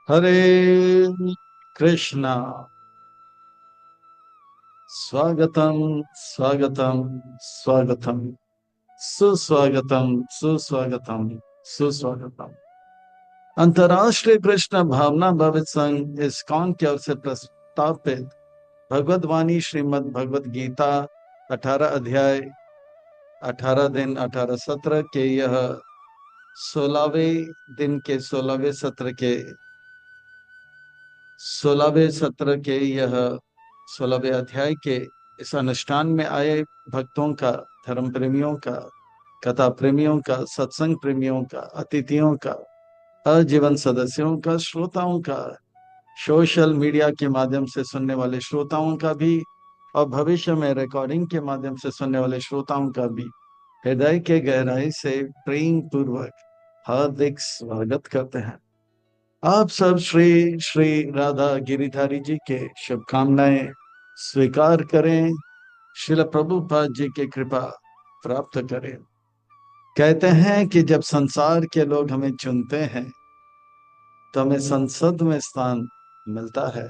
हरे कृष्णा। स्वागतम स्वागतम स्वागतम। सुस्वागतम सुस्वागतम सुस्वागतम। अंतर्राष्ट्रीय कृष्ण भावना भवित संघ इस्कॉन की ओर से प्रस्तावित भगवद वाणी श्रीमद् भगवद गीता 18 अध्याय 18 दिन 18 सत्र के यह 16वें दिन के 16वें सत्र के यह 16वें अध्याय के इस अनुष्ठान में आए भक्तों का, धर्म प्रेमियों का, कथा प्रेमियों का, सत्संग प्रेमियों का, अतिथियों का, आजीवन सदस्यों का, श्रोताओं का, सोशल मीडिया के माध्यम से सुनने वाले श्रोताओं का भी और भविष्य में रिकॉर्डिंग के माध्यम से सुनने वाले श्रोताओं का भी हृदय के गहराई से प्रेम पूर्वक हार्दिक स्वागत करते हैं। आप सब श्री श्री राधा गिरिधारी जी के शुभकामनाएं स्वीकार करें, श्रील प्रभुपाद जी की कृपा प्राप्त करें। कहते हैं कि जब संसार के लोग हमें चुनते हैं तो हमें संसद में स्थान मिलता है,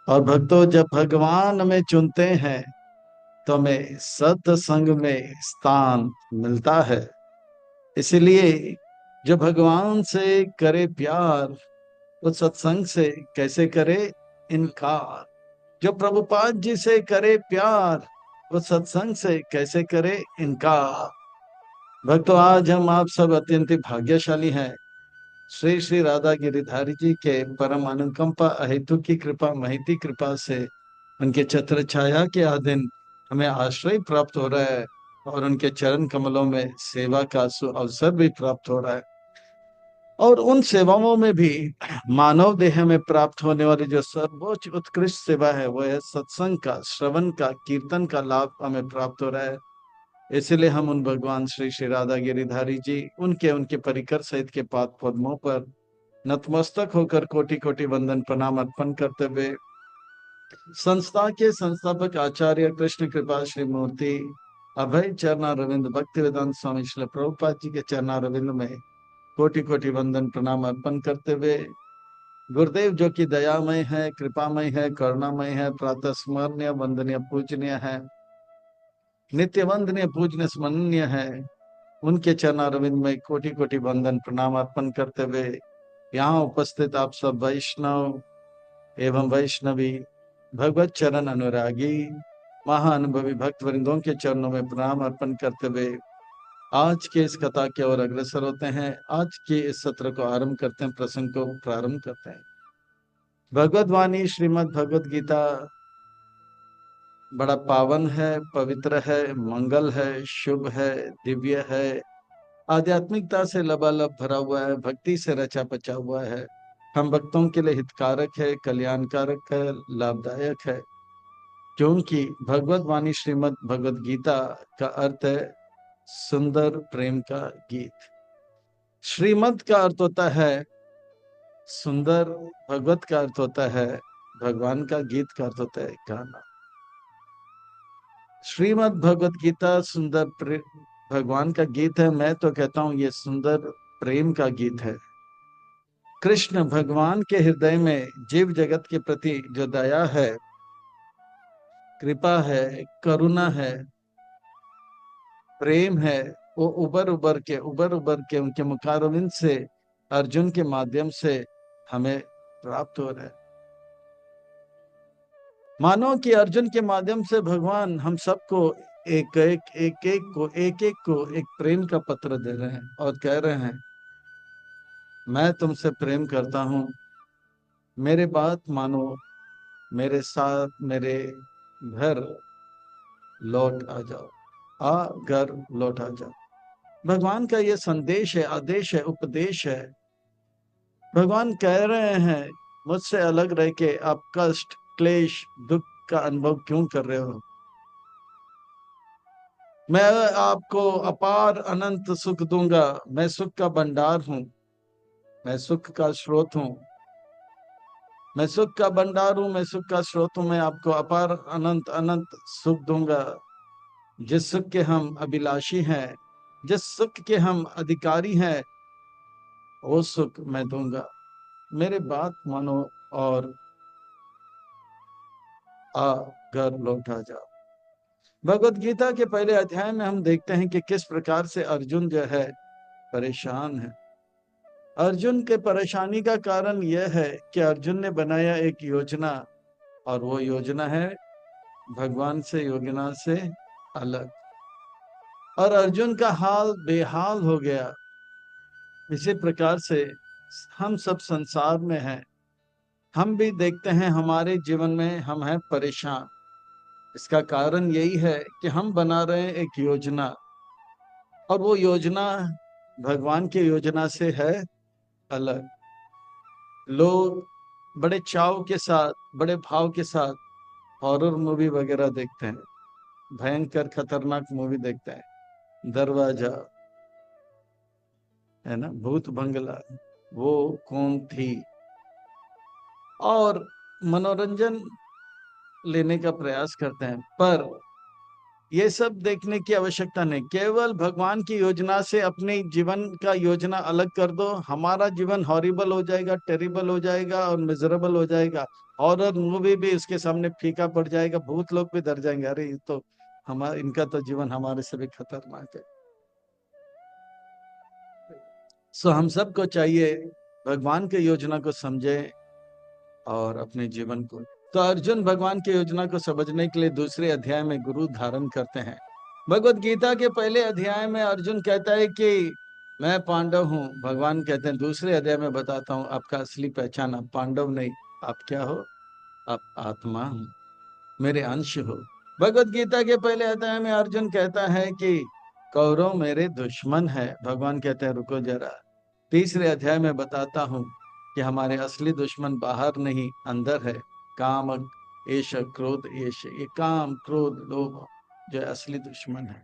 और भक्तों जब भगवान हमें चुनते हैं तो हमें सत्संग में स्थान मिलता है। इसलिए जो भगवान से करे प्यार वो सत्संग से कैसे करे इनकार, जो प्रभुपाद जी से करे प्यार वो सत्संग से कैसे करे इनकार। भक्तों आज हम आप सब अत्यंत भाग्यशाली हैं। श्री श्री राधा गिरिधारी जी के परम अनुकंपा अहेतु की कृपा महती कृपा से उनके छत्र छाया के अधीन हमें आश्रय प्राप्त हो रहा है और उनके चरण कमलों में सेवा का अवसर भी प्राप्त हो रहा है। और उन सेवाओं में भी मानव देह में प्राप्त होने वाली जो सर्वोच्च उत्कृष्ट सेवा है वो है सत्संग का, श्रवण का, कीर्तन का लाभ हमें प्राप्त हो रहा है। इसलिए हम उन भगवान श्री श्री राधा गिरिधारी जी उनके उनके परिकर सहित के पाद पद्मों पर नतमस्तक होकर कोटि कोटि वंदन प्रणाम अर्पण करते हुए संस्था के संस्थापक आचार्य कृष्ण कृपा श्री मूर्ति अभय चरणा रविंद्र भक्ति वेदांत स्वामी श्री प्रभुपाद जी के चरणा रविंद्र में कोटि कोटि वंदन प्रणाम अर्पण करते हुए गुरुदेव जो कि दयामय है, कृपामय है, करुणामय है, प्रातः स्मरणीय वंदनीय पूजनीय है, नित्य वंदनीय पूजनीय स्मरणीय है, उनके चरणारविंद में कोटि कोटि वंदन प्रणाम अर्पण करते हुए यहाँ उपस्थित आप सब वैष्णव एवं वैष्णवी भगवत चरण अनुरागी महाअनुभवी भक्त वृंदों के चरणों में प्रणाम अर्पण करते हुए आज के इस कथा की ओर अग्रसर होते हैं। आज के इस सत्र को आरंभ करते हैं, प्रसंग को प्रारंभ करते हैं। भगवद वाणी श्रीमद् भगवद गीता बड़ा पावन है, पवित्र है, मंगल है, शुभ है, दिव्य है, आध्यात्मिकता से लबालब भरा हुआ है, भक्ति से रचा पचा हुआ है, हम भक्तों के लिए हितकारक है, कल्याणकारक है, लाभदायक है। क्योंकि भगवद वाणी श्रीमद् भगवद गीता का अर्थ है सुंदर प्रेम का गीत। श्रीमद् का अर्थ होता है सुंदर, भगवत का अर्थ होता है भगवान का, गीत का अर्थ होता है गाना। श्रीमद् भगवत गीता सुंदर भगवान का गीत है। मैं तो कहता हूं ये सुंदर प्रेम का गीत है। कृष्ण भगवान के हृदय में जीव जगत के प्रति जो दया है, कृपा है, करुणा है, प्रेम है, वो उबर उबर के उनके मुखारविंद से अर्जुन के माध्यम से हमें प्राप्त हो रहा है। मानो कि अर्जुन के माध्यम से भगवान हम सबको एक एक को एक प्रेम का पत्र दे रहे हैं और कह रहे हैं मैं तुमसे प्रेम करता हूं, मेरे बात मानो, मेरे साथ मेरे घर लौट आ जाओ, घर लौट आ जाओ। भगवान का ये संदेश है, आदेश है, उपदेश है। भगवान कह रहे हैं मुझसे अलग रह के आप कष्ट, क्लेश, दुख का अनुभव क्यों कर रहे हो? मैं आपको अपार अनंत सुख दूंगा। मैं सुख का भंडार हूं, मैं सुख का स्रोत हूं, मैं सुख का भंडार हूं, मैं सुख का स्रोत हूं। मैं आपको अपार अनंत अनंत सुख दूंगा। जिस सुख के हम अभिलाषी हैं, जिस सुख के हम अधिकारी हैं, वो सुख मैं दूंगा। मेरे बात मानो और आ घर लौटा जाओ। भगवत गीता के पहले अध्याय में हम देखते हैं कि किस प्रकार से अर्जुन जो है परेशान है। अर्जुन के परेशानी का कारण यह है कि अर्जुन ने बनाया एक योजना, और वो योजना है भगवान से योजना से अलग, और अर्जुन का हाल बेहाल हो गया। इसी प्रकार से हम सब संसार में हैं, हम भी देखते हैं हमारे जीवन में हम हैं परेशान। इसका कारण यही है कि हम बना रहे हैं एक योजना, और वो योजना भगवान की योजना से है अलग। लोग बड़े चाव के साथ, बड़े भाव के साथ हॉरर मूवी वगैरह देखते हैं, भयंकर खतरनाक मूवी देखते हैं। दरवाजा है ना, भूत बंगला, वो कौन थी, और मनोरंजन लेने का प्रयास करते हैं। पर ये सब देखने की आवश्यकता नहीं, केवल भगवान की योजना से अपने जीवन का योजना अलग कर दो, हमारा जीवन हॉरिबल हो जाएगा, टेरिबल हो जाएगा और मिजरेबल हो जाएगा। हॉरर मूवी भी इसके सामने फीका पड़ जाएगा, भूत लोग भी डर जाएंगे, अरे ये तो हमारा, इनका तो जीवन हमारे से भी खतरनाक है। सो हम सबको चाहिए भगवान की योजना को समझे और अपने जीवन को। तो अर्जुन भगवान की योजना को समझने के लिए दूसरे अध्याय में गुरु धारण करते हैं। भगवत गीता के पहले अध्याय में अर्जुन कहता है कि मैं पांडव हूँ। भगवान कहते हैं दूसरे अध्याय में बताता हूँ आपका असली पहचान, आप पांडव नहीं, आप क्या हो, आप आत्मा हो, मेरे अंश हो। भगवत गीता के पहले अध्याय में अर्जुन कहता है कि कौरव मेरे दुश्मन है। भगवान कहते हैं रुको जरा, तीसरे अध्याय में बताता हूँ कि हमारे असली दुश्मन बाहर नहीं अंदर है। काम एश क्रोध एश, ये काम क्रोध लोभ जो असली दुश्मन है।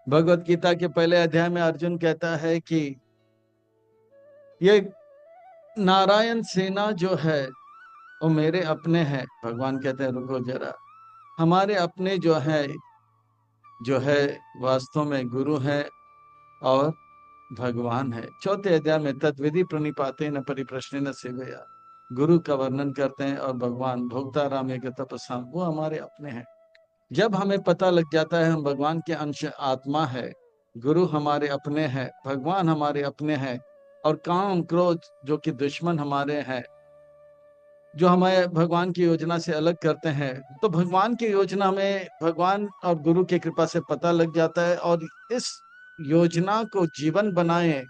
भगवत गीता के पहले अध्याय में अर्जुन कहता है कि ये नारायण सेना जो है वो मेरे अपने हैं। भगवान कहते हैं रुको जरा, हमारे अपने जो है वास्तव में गुरु है और भगवान है। चौथे अध्याय में तद्विधि प्रणिपाते न परिप्रश्न न सेवया, गुरु का वर्णन करते हैं, और भगवान भोक्ता राम एक तपस्या, वो हमारे अपने हैं। जब हमें पता लग जाता है हम भगवान के अंश आत्मा है, गुरु हमारे अपने हैं, भगवान हमारे अपने हैं, और काम क्रोध जो कि दुश्मन हमारे हैं, जो हमें भगवान की योजना से अलग करते हैं, तो भगवान की योजना में भगवान और गुरु की कृपा से पता लग जाता है, और इस योजना को जीवन बनाए,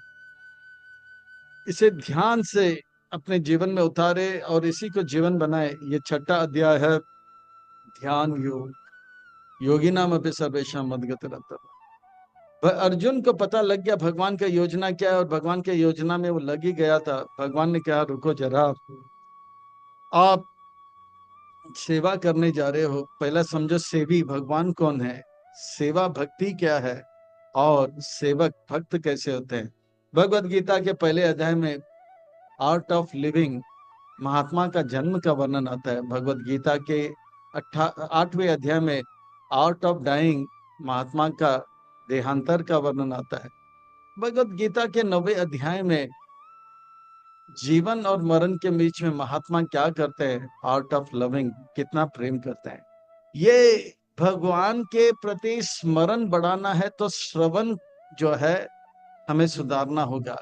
इसे ध्यान से अपने जीवन में उतारे और इसी को जीवन बनाए। ये छठा अध्याय है ध्यान योग, योगी नाम अपने सर्वेशा मदगत रहता। अर्जुन को पता लग गया भगवान का योजना क्या है, और भगवान के योजना में वो लग ही गया था। भगवान ने कहा रुको जरा, आप सेवा करने जा रहे हो, पहला समझो सेवी भगवान कौन है, सेवा भक्ति क्या है, और सेवक भक्त कैसे होते हैं। भगवत गीता के पहले अध्याय में आर्ट ऑफ लिविंग, महात्मा का जन्म का वर्णन आता है। भगवत गीता के 8वें अध्याय में आर्ट ऑफ डाइंग, महात्मा का देहांतर का वर्णन आता है। भगवत गीता के 9वें अध्याय में जीवन और मरण के बीच में महात्मा क्या करते हैं, आर्ट ऑफ लविंग, कितना प्रेम करते हैं। ये भगवान के प्रति स्मरण बढ़ाना है तो श्रवण जो है हमें सुधारना होगा।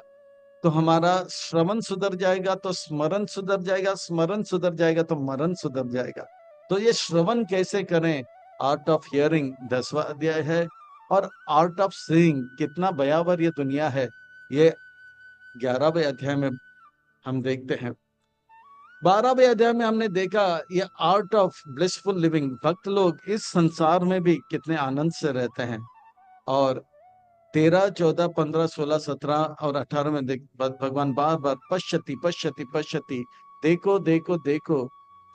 तो हमारा श्रवण सुधर जाएगा तो स्मरण सुधर जाएगा, स्मरण सुधर जाएगा तो मरण सुधर जाएगा। तो ये श्रवण कैसे करें, आर्ट ऑफ हियरिंग 10वां अध्याय है। और आर्ट ऑफ सीइंग, कितना भयावह ये दुनिया है, ये 11वें अध्याय में हम देखते हैं। 12वें अध्याय में हमने देखा ये आर्ट ऑफ ब्लिसफुल लिविंग, भक्त लोग इस संसार में भी कितने आनंद से रहते हैं। और 13, 14, 15, 16, 17 और 18 में भगवान बार बार पश्यति पश्यति पश्यति, देखो देखो देखो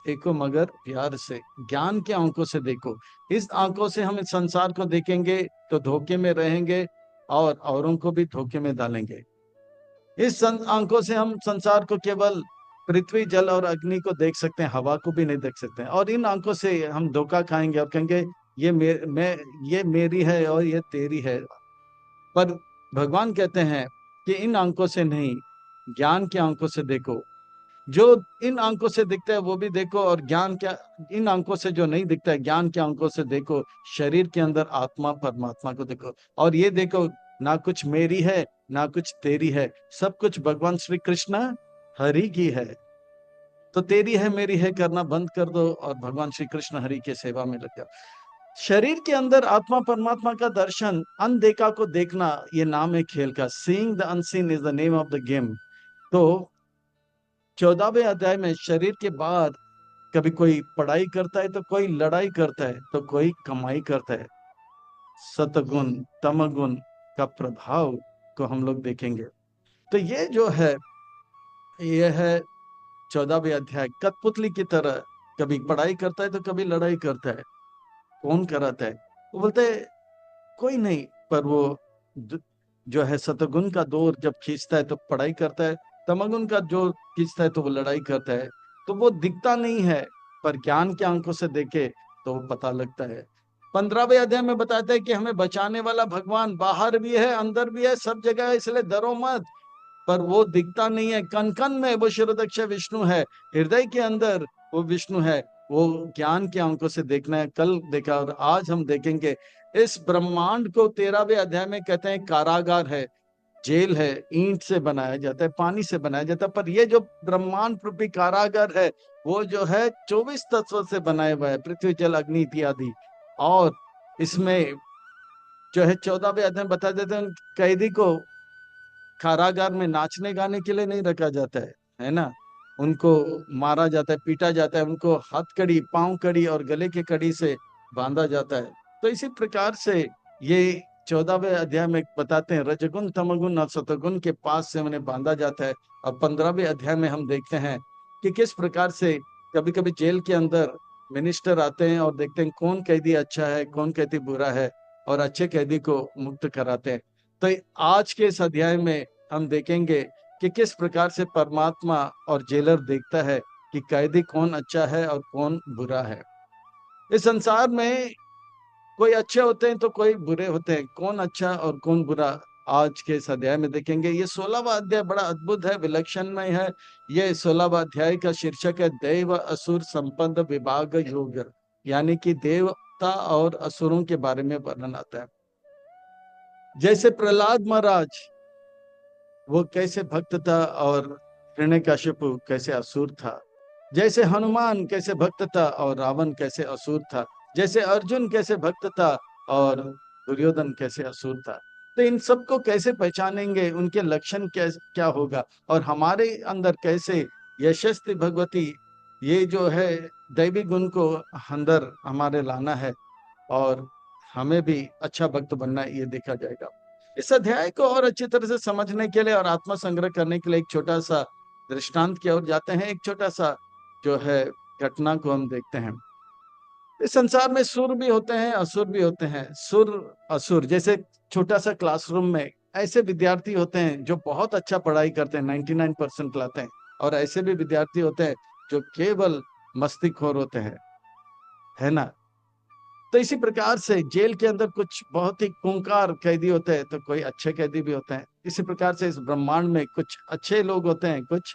देखो, मगर प्यार से, ज्ञान के आंखों से देखो। इस आंखों से हम इस संसार को देखेंगे तो धोखे में रहेंगे और औरों को भी धोखे में डालेंगे। इस आंखों से हम संसार को केवल पृथ्वी जल और अग्नि को देख सकते हैं, हवा को भी नहीं देख सकते हैं। और इन आंखों से हम धोखा खाएंगे और कहेंगे ये मेरी है और ये तेरी है। पर भगवान कहते हैं कि इन आंखों से नहीं, ज्ञान की आंखों से देखो। जो इन आंखों से दिखता है वो भी देखो, और ज्ञान क्या, इन आंखों से जो नहीं दिखता है ज्ञान के आंखों से देखो, शरीर के अंदर आत्मा परमात्मा को देखो, और ये देखो ना कुछ मेरी है ना कुछ तेरी है, सब कुछ भगवान श्री कृष्ण हरि की है। तो तेरी है मेरी है करना बंद कर दो और भगवान श्री कृष्ण हरि के सेवा में लग जाओ। शरीर के अंदर आत्मा परमात्मा का दर्शन, अनदेखा को देखना, ये नाम है खेल का। Seeing the unseen is the name of the game. तो 14वें अध्याय में शरीर के बाद कभी कोई पढ़ाई करता है तो कोई लड़ाई करता है तो कोई कमाई करता है। सतगुण तमगुण का प्रभाव को हम लोग देखेंगे। तो ये जो है, ये है 14वें अध्याय। कठपुतली की तरह कभी पढ़ाई करता है तो कभी लड़ाई करता है। कौन कराता है? वो बोलते हैं कोई नहीं, पर वो जो है सतगुण का दौर जब खींचता है तो पढ़ाई करता है, तमगुण का जो खींचता है तो वो लड़ाई करता है। तो वो दिखता नहीं है, पर ज्ञान के आंखों से देखे तो वो पता लगता है। 15वें अध्याय में बताता है कि हमें बचाने वाला भगवान बाहर भी है अंदर भी है सब जगह है, इसलिए डरो मत। पर वो दिखता नहीं है, कण कण में वो शिरोदक्ष विष्णु है, हृदय के अंदर वो विष्णु है। वो ज्ञान की आंखों से देखना है, कल देखा और आज हम देखेंगे। इस ब्रह्मांड को 13वें अध्याय में कहते हैं कारागार है, जेल है, ईंट से बनाया जाता है, पानी से बनाया जाता है। पर ये जो ब्रह्मांड रूपी कारागार है वो जो है 24 तत्वों से बनाया हुआ है, पृथ्वी जल अग्नि इत्यादि। और इसमें जो है 14वें अध्याय में बता देते हैं कैदी को कारागार में नाचने गाने के लिए नहीं रखा जाता है ना। उनको मारा जाता है, पीटा जाता है, उनको हथकड़ी, पांव कड़ी और गले के कड़ी से बांधा जाता है। तो इसी प्रकार से ये 14वें अध्याय में बताते हैं रजगुण तमगुण और सतगुण के पास से उन्हें बांधा जाता है। और 15वें अध्याय में हम देखते हैं कि किस प्रकार से कभी कभी जेल के अंदर मिनिस्टर आते हैं और देखते हैं कौन कैदी अच्छा है कौन कैदी बुरा है, और अच्छे कैदी को मुक्त कराते हैं। तो आज के इस अध्याय में हम देखेंगे कि किस प्रकार से परमात्मा और जेलर देखता है कि कैदी कौन अच्छा है और कौन बुरा है। इस संसार में कोई अच्छे होते हैं तो कोई बुरे होते हैं, कौन अच्छा और कौन बुरा आज के इस अध्याय में देखेंगे। ये 16वां अध्याय बड़ा अद्भुत है, विलक्षणमय है। ये 16वां अध्याय का शीर्षक है देव असुर संपन्न विभाग योग, यानी कि देवता और असुरों के बारे में वर्णन आता है। जैसे प्रहलाद महाराज वो कैसे भक्त था और हिरण्यकशिपु कैसे असुर था, जैसे हनुमान कैसे भक्त था और रावण कैसे असुर था, जैसे अर्जुन कैसे भक्त था और दुर्योधन कैसे असुर था। तो इन सबको कैसे पहचानेंगे, उनके लक्षण क्या होगा, और हमारे अंदर कैसे यशस्वी भगवती ये जो है दैवी गुण को अंदर हमारे लाना है और हमें भी अच्छा भक्त बनना है, ये देखा जाएगा। इस अध्याय को और अच्छी तरह से समझने के लिए और आत्मा संग्रह करने के लिए एक छोटा सा दृष्टांत की ओर जाते हैं। एक छोटा सा जो है घटना को हम देखते हैं। इस संसार में सुर भी होते हैं असुर भी होते हैं। सुर असुर जैसे छोटा सा क्लासरूम में ऐसे विद्यार्थी होते हैं जो बहुत अच्छा पढ़ाई करते हैं, 99% लाते हैं, और ऐसे भी विद्यार्थी होते हैं जो केवल मस्तीखोर होते हैं, है ना। तो इसी प्रकार से जेल के अंदर कुछ बहुत ही खूंखार कैदी होते हैं तो कोई अच्छे कैदी भी होते हैं। इसी प्रकार से इस ब्रह्मांड में कुछ अच्छे लोग होते हैं कुछ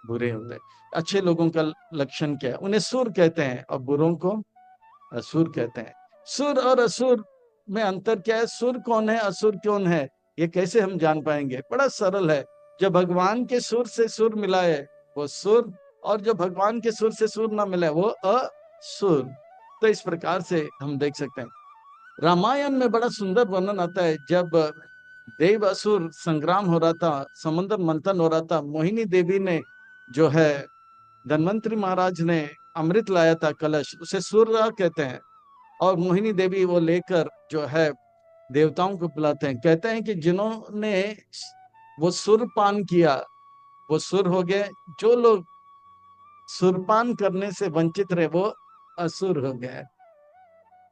बुरे होते हैं। अच्छे लोगों का लक्षण क्या है? उन्हें सुर कहते हैं और बुरों को असुर कहते हैं। सुर और असुर में अंतर क्या है? सुर कौन है असुर कौन है, ये कैसे हम जान पाएंगे? बड़ा सरल है। जो भगवान के सुर से सुर मिलाए वो सुर, और जो भगवान के सुर से सुर ना मिले वो असुर। तो इस प्रकार से हम देख सकते हैं। रामायण में बड़ा सुंदर वर्णन आता है जब देव असुर संग्राम हो रहा था, समुद्र मंथन हो रहा था, मोहिनी देवी ने जो है धन्वंतरी महाराज ने अमृत लाया था कलश, उसे सूर्य कहते हैं। और मोहिनी देवी वो लेकर जो है देवताओं को बुलाते हैं, कहते हैं कि जिन्होंने वो सुरपान किया वो सुर हो गए, जो लोग सुरपान करने से वंचित रहे वो असुर हो गए।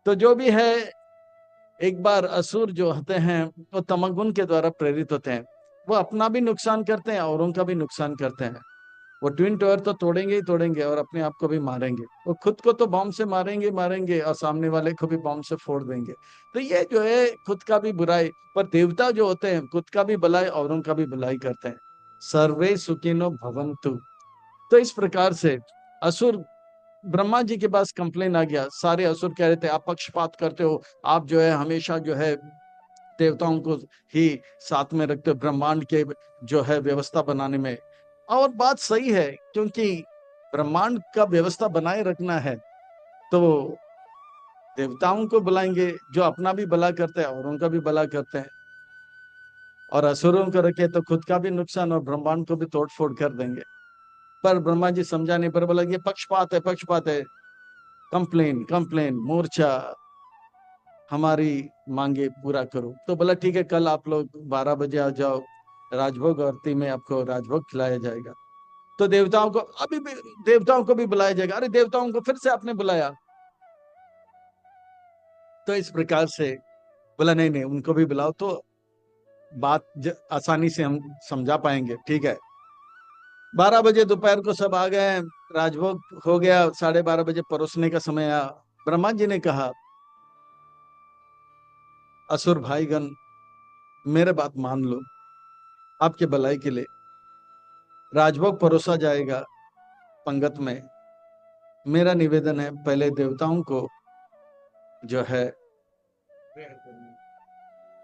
तो जो भी है, एक बार असुर जो होते हैं वो तमगुण के द्वारा प्रेरित होते हैं। वो अपना भी नुकसान करते हैं औरों का भी नुकसान करते हैं। वो ट्विन टावर तो तोड़ेंगे ही तोड़ेंगे और अपने आप को भी मारेंगे। वो खुद को तो बॉम्ब से मारेंगे मारेंगे और सामने वाले को भी बॉम्ब से फोड़ देंगे। तो ये जो है खुद का भी बुराई, पर देवता जो होते हैं खुद का भी भलाई औरों का भी भलाई करते हैं। सर्वे सुखिनो भवन्तु। तो इस प्रकार से असुर ब्रह्मा जी के पास कंप्लेन आ गया। सारे असुर कह रहे थे आप पक्षपात करते हो, आप जो है हमेशा जो है देवताओं को ही साथ में रखते हो ब्रह्मांड के जो है व्यवस्था बनाने में। और बात सही है, क्योंकि ब्रह्मांड का व्यवस्था बनाए रखना है तो देवताओं को बुलाएंगे जो अपना भी भला करते हैं और उनका भी भला करते हैं, और असुरों को रखे तो खुद का भी नुकसान और ब्रह्मांड को भी तोड़ फोड़ कर देंगे। पर ब्रह्मा जी समझा नहीं, पर बोला ये पक्षपात है, पक्षपात है, कंप्लेन कंप्लेन मोर्चा, हमारी मांगे पूरा करो। तो बोला ठीक है, कल आप लोग 12 बजे आ जाओ, राजभोग आरती में आपको राजभोग खिलाया जाएगा। तो देवताओं को अभी भी, देवताओं को भी बुलाया जाएगा। अरे देवताओं को फिर से आपने बुलाया। तो इस प्रकार से बोला नहीं नहीं, उनको भी बुलाओ तो बात आसानी से हम समझा पाएंगे। ठीक है, 12 बजे दोपहर को सब आ गए, राजभोग हो गया, 12:30 बजे परोसने का समय आया। ब्रह्मा जी ने कहा असुर भाईगण मेरे बात मान लो, आपके भलाई के लिए राजभोग परोसा जाएगा पंगत में। मेरा निवेदन है पहले देवताओं को जो है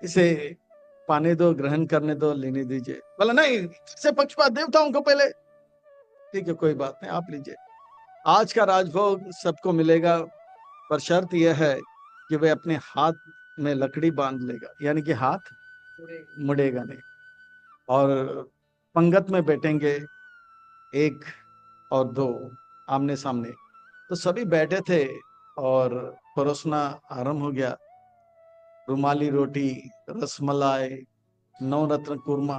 इसे पाने दो, ग्रहण करने दो, लेने दीजिए। बोला नहीं, से पक्षपात, देवताओं को पहले। ठीक है कोई बात नहीं, आप लीजिए। आज का राजभोग सबको मिलेगा, पर शर्त यह है कि वे अपने हाथ में लकड़ी बांध लेगा, यानी कि हाथ मुड़ेगा नहीं, और पंगत में बैठेंगे एक और दो आमने सामने। तो सभी बैठे थे और परोसना आरंभ हो गया। रुमाली रोटी, रसमलाई, नवरत्न कुरमा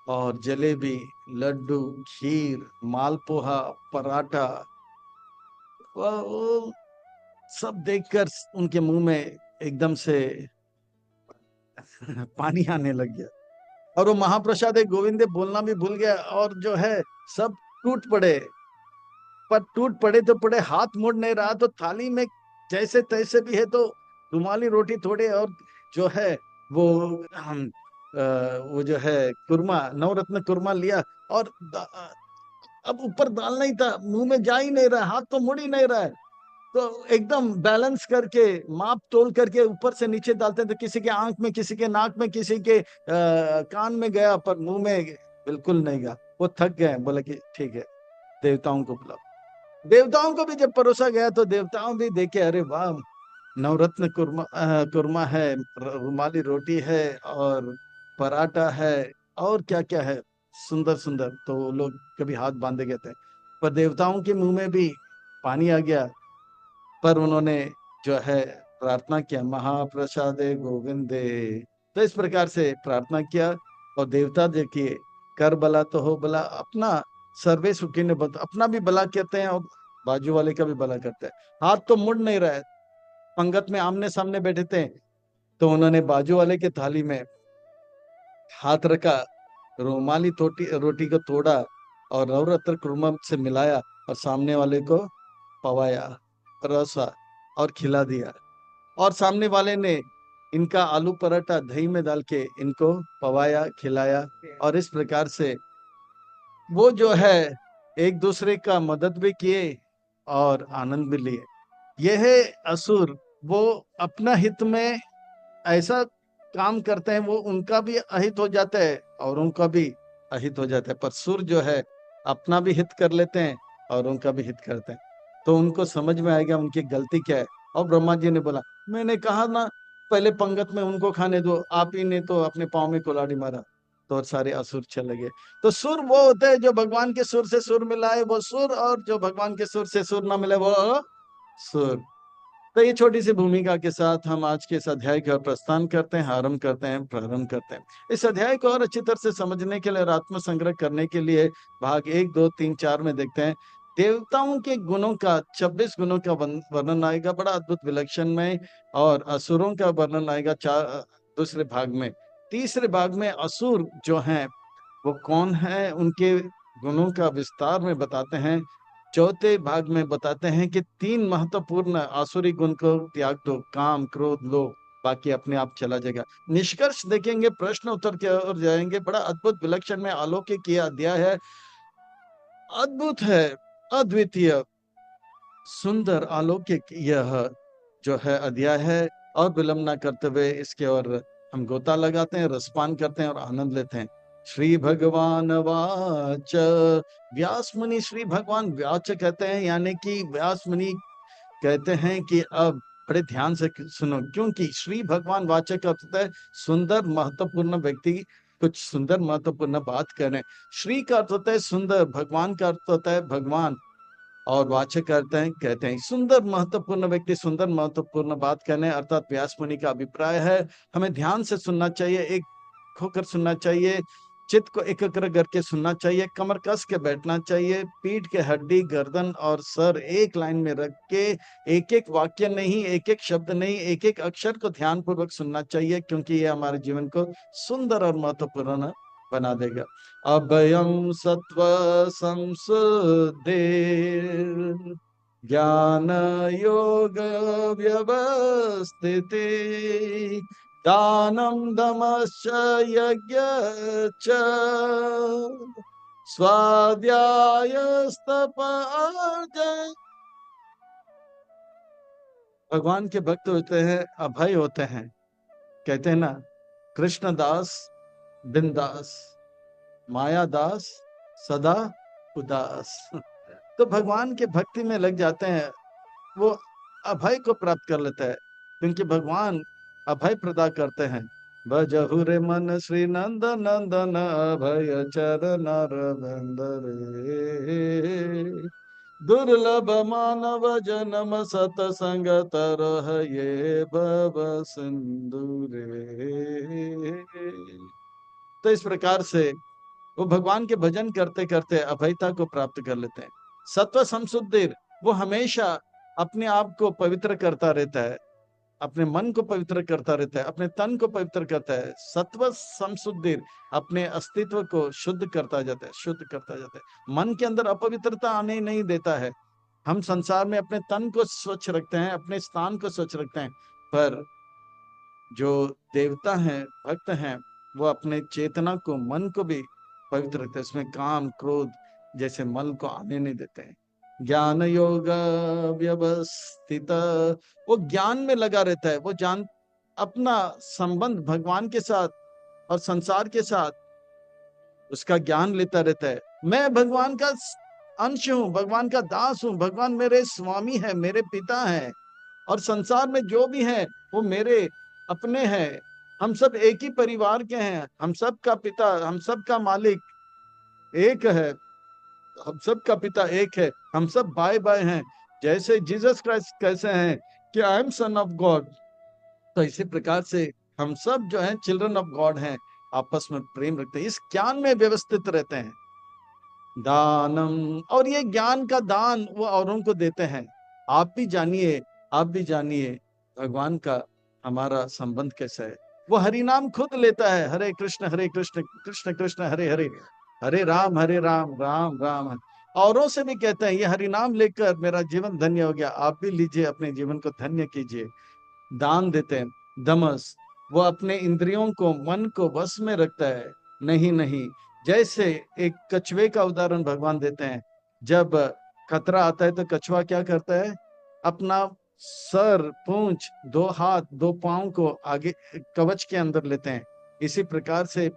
और जलेबी, लड्डू, खीर, मालपोहा, पराठा, वो सब देखकर उनके मुंह में एकदम से पानी आने लग गया। और वो महाप्रसाद गोविंदे बोलना भी भूल गया, और जो है सब टूट पड़े। पर टूट पड़े तो पड़े, हाथ मुड़ नहीं रहा, तो थाली में जैसे तैसे भी है तो रुमाली रोटी थोड़े, और जो है वो हम वो जो है कुरमा, नवरत्न कुरमा लिया, और अब ऊपर डालना ही था, मुंह में जा ही नहीं रहा, हाथ तो मुड़ ही नहीं रहा है। तो एकदम बैलेंस करके, माप तोल करके ऊपर से नीचे डालते थे, किसी के आंख में, किसी के नाक में, किसी के कान में गया, पर मुंह में बिल्कुल नहीं गया। वो थक गए, बोले कि ठीक है देवताओं को बुलाओ। देवताओं को भी जब परोसा गया तो देवताओं भी देखे, अरे वाह, नवरत्न कुरमा, कुरमा है, रुमाली रोटी है, और पराठा है, और क्या क्या है, सुंदर सुंदर। तो वो लोग कभी हाथ बांधे गए थे, पर देवताओं के मुंह में भी पानी आ गया। पर उन्होंने जो है प्रार्थना किया, महाप्रसादे गोविंदे। तो इस प्रकार से प्रार्थना किया, और देवता देखिए, कर भला तो हो भला, अपना सर्वे सुखी ने बता, अपना भी भला कहते हैं और बाजू वाले का भी भला करते हैं। हाथ तो मुड़ नहीं रहा है, पंगत में आमने सामने बैठे थे, तो उन्होंने बाजू वाले के थाली में हाथ रखा, रोमाली रोटी को तोड़ा और नवरत्न कुर्मा से मिलाया, और सामने वाले को पवाया, रसा और खिला दिया। और सामने वाले ने इनका आलू पराठा दही में डाल के इनको पवाया, खिलाया। और इस प्रकार से वो जो है एक दूसरे का मदद भी किए और आनंद भी लिए। यह है असुर, वो अपना हित में ऐसा काम करते हैं, वो उनका भी अहित हो जाता है और उनका भी अहित हो जाता है। पर सुर जो है अपना भी हित कर लेते हैं और उनका भी हित करते हैं। तो उनको समझ में आएगा उनकी गलती क्या है। और ब्रह्मा जी ने बोला मैंने कहा ना पहले पंगत में उनको खाने दो, आप ही ने तो अपने पाँव में कुल्हाड़ी मारा। तो और सारे असुर चले गए। तो सुर वो होते हैं जो भगवान के सुर से सुर मिलाए वो सुर, और जो भगवान के सुर से सुर ना मिले वो सुर। तो ये छोटी सी भूमिका के साथ हम आज के इस अध्याय का प्रस्थान करते हैं, आरंभ करते हैं, प्रारंभ करते हैं। इस अध्याय को और अच्छी तरह से समझने के लिए और आत्म संग्रह करने के लिए भाग 1, 2, 3, 4 में देखते हैं। देवताओं के गुणों का 26 गुणों का वर्णन आएगा, बड़ा अद्भुत विलक्षण में। और असुरों का वर्णन आएगा दूसरे भाग में। तीसरे भाग में असुर जो हैं वो कौन है, उनके गुणों का विस्तार में बताते हैं। चौथे भाग में बताते हैं कि 3 महत्वपूर्ण आसुरी गुण को त्याग दो, काम, क्रोध, लोभ, बाकी अपने आप चला जाएगा। निष्कर्ष देखेंगे, प्रश्न उत्तर की ओर जाएंगे। बड़ा अद्भुत विलक्षण में अलौकिक किया अध्याय है। अद्भुत है, अद्वितीय, सुंदर, अलौकिक यह जो है अध्याय है। और विलंब न करते हुए इसके और हम गोता लगाते हैं, रसपान करते हैं और आनंद लेते हैं। श्री भगवान वाच, व्यास मुनि, श्री भगवान व्याच कहते हैं, यानी कि व्यास मुनि कहते हैं कि अब बड़े ध्यान से सुनो, क्योंकि श्री भगवान वाचक का अर्थ होता है सुंदर महत्वपूर्ण व्यक्ति कुछ सुंदर महत्वपूर्ण बात करें। श्री का अर्थ होता है सुंदर, भगवान का अर्थ होता है भगवान, और वाचक करते हैं, कहते हैं सुंदर महत्वपूर्ण व्यक्ति सुंदर महत्वपूर्ण बात कहने, अर्थात व्यास मुनि का अभिप्राय है। हमें ध्यान से सुनना चाहिए, एक होकर सुनना चाहिए, चित्त को एकाग्र करके सुनना चाहिए, कमर कस के बैठना चाहिए, पीठ के हड्डी, गर्दन और सर एक लाइन में रख के एक एक वाक्य नहीं, एक एक शब्द नहीं, एक एक अक्षर को ध्यान पूर्वक सुनना चाहिए, क्योंकि ये हमारे जीवन को सुंदर और महत्वपूर्ण बना देगा। अभयम सत्व संसुद्धि ज्ञान योग व्यवस्थिति दानम दमश्च यज्ञ च स्वाध्यायस्तप अर्जन। भगवान के भक्त होते हैं, अभय होते हैं, कहते हैं ना, कृष्णदास बिंदास, मायादास सदा उदास। तो भगवान के भक्ति में लग जाते हैं, वो अभय को प्राप्त कर लेता है, क्योंकि भगवान अभय प्रदान करते हैं। भजहु रे मन श्री नंद नंदन अभय चरण रे, दुर्लभ मानव जन्म सतसंग तरह ये भव सिंधु रे। तो इस प्रकार से वो भगवान के भजन करते करते अभयता को प्राप्त कर लेते हैं। सत्व संशुद्धि, वो हमेशा अपने आप को पवित्र करता रहता है, अपने मन को पवित्र करता रहता है, अपने तन को पवित्र करता है। सत्व संशुद्धि, अपने अस्तित्व को शुद्ध करता जाता है, शुद्ध करता जाता है, मन के अंदर अपवित्रता आने नहीं देता है। हम संसार में अपने तन को स्वच्छ रखते हैं, अपने स्थान को स्वच्छ रखते हैं, पर जो देवता हैं, भक्त हैं, वो अपने चेतना को, मन को भी पवित्र रखते हैं, उसमें काम क्रोध जैसे मल को आने नहीं देते हैं। ज्ञान योग व्यवस्थित, वो ज्ञान में लगा रहता है, वो जान अपना संबंध भगवान के साथ और संसार के साथ उसका ज्ञान लेता रहता है। मैं भगवान का अंश हूँ, भगवान का दास हूँ, भगवान मेरे स्वामी है, मेरे पिता है, और संसार में जो भी है वो मेरे अपने हैं। हम सब एक ही परिवार के हैं, हम सब का पिता, हम सब का मालिक एक है, हम सब का पिता एक है, हम सब भाई भाई हैं। जैसे जीसस क्राइस्ट कैसे हैं कि I am son of God, तो इसी प्रकार से हम सब जो हैं चिल्ड्रन ऑफ गॉड हैं, आपस में प्रेम रखते हैं, इस ज्ञान में व्यवस्थित रहते हैं। दानम, और ये ज्ञान का दान वो औरों को देते हैं। आप भी जानिए, आप भी जानिए भगवान का हमारा संबंध कैसा है। वो हरि नाम खुद लेता है, हरे कृष्ण कृष्ण कृष्ण हरे हरे, हरे राम राम राम हरे। औरों से भी कहते हैं ये हरि नाम लेकर मेरा जीवन धन्य हो गया, आप भी लीजिए, अपने जीवन को धन्य कीजिए। दान देते हैं। दमस, वो अपने इंद्रियों को, मन को वश में रखता है, नहीं नहीं, जैसे एक कछुए का उदाहरण भगवान देते हैं। जब खतरा आता है तो कछुआ क्या करता है, अपना सर, पूंछ, दो हाथ, दो पांव को आगे कवच के अंदर लेते हैं। इसी प्रकार से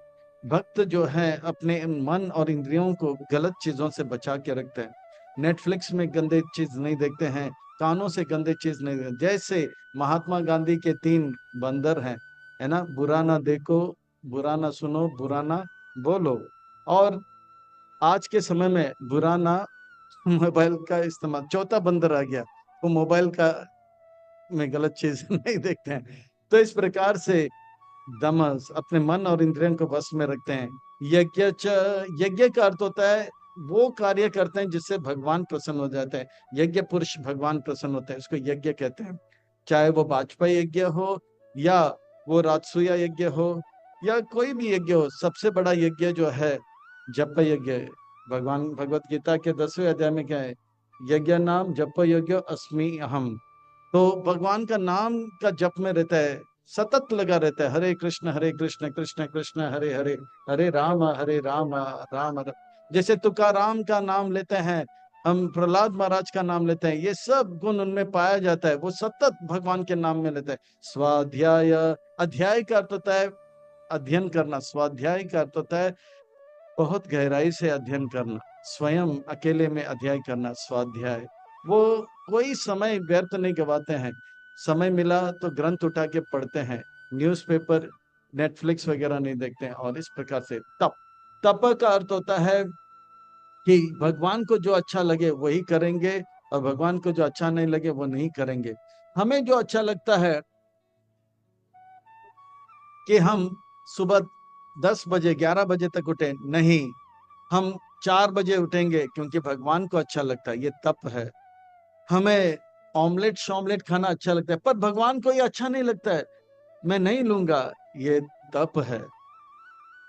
भक्त जो है अपने मन और इंद्रियों को गलत चीजों से बचा के रखते हैं। नेटफ्लिक्स में गंदे चीज नहीं देखते हैं, कानों से गंदे चीज नहीं देखते। जैसे महात्मा गांधी के 3 बंदर हैं, है ना, बुरा ना देखो, बुरा ना सुनो, बुरा ना बोलो। और आज के समय में बुरा ना मोबाइल का इस्तेमाल, चौथा बंदर आ गया, वो मोबाइल का में गलत चीज नहीं देखते हैं। तो इस प्रकार से दमस, अपने मन और इंद्रियों को वश में रखते हैं। यज्ञ च, यज्ञ का अर्थ होता है वो कार्य करते हैं जिससे भगवान प्रसन्न हो जाते हैं। यज्ञ पुरुष भगवान प्रसन्न होते हैं, उसको यज्ञ कहते हैं। चाहे वो वाजपेयी यज्ञ हो, या वो राजसूया यज्ञ हो, या कोई भी यज्ञ हो, सबसे बड़ा यज्ञ जो है जप यज्ञ है। भगवान भगवत गीता के 10वें अध्याय में क्या है, यज्ञ नाम जप यज्ञ अस्मि अहम। तो भगवान का नाम का जप में रहता है, सतत लगा रहता है, हरे कृष्ण कृष्ण कृष्ण हरे हरे, हरे राम राम राम। जैसे तुकाराम का नाम लेते हैं, हम प्रहलाद महाराज का नाम लेते हैं, ये सब गुण उनमें पाया जाता है। वो सतत भगवान के नाम में लेते हैं। स्वाध्याय, अध्याय का अर्थ होता है अध्ययन करना। स्वाध्याय का अर्थ होता है बहुत गहराई से अध्ययन करना, स्वयं अकेले में अध्ययन करना, स्वाध्याय। वो कोई समय व्यर्थ नहीं गवाते हैं। समय मिला तो ग्रंथ उठा के पढ़ते हैं, न्यूज़पेपर, नेटफ्लिक्स वगैरह नहीं देखते हैं। और इस प्रकार से तप, तप का अर्थ होता है कि भगवान को जो अच्छा लगे वही करेंगे, और भगवान को जो अच्छा नहीं लगे वो नहीं करेंगे। हमें जो अच्छा लगता है कि हम सुबह 10 बजे 11 बजे तक उठे, नहीं, हम 4 बजे उठेंगे क्योंकि भगवान को अच्छा लगता है, ये तप है। हमें ऑमलेट शॉमलेट खाना अच्छा लगता है, पर भगवान को ये अच्छा नहीं लगता है, मैं नहीं लूंगा, ये तप है।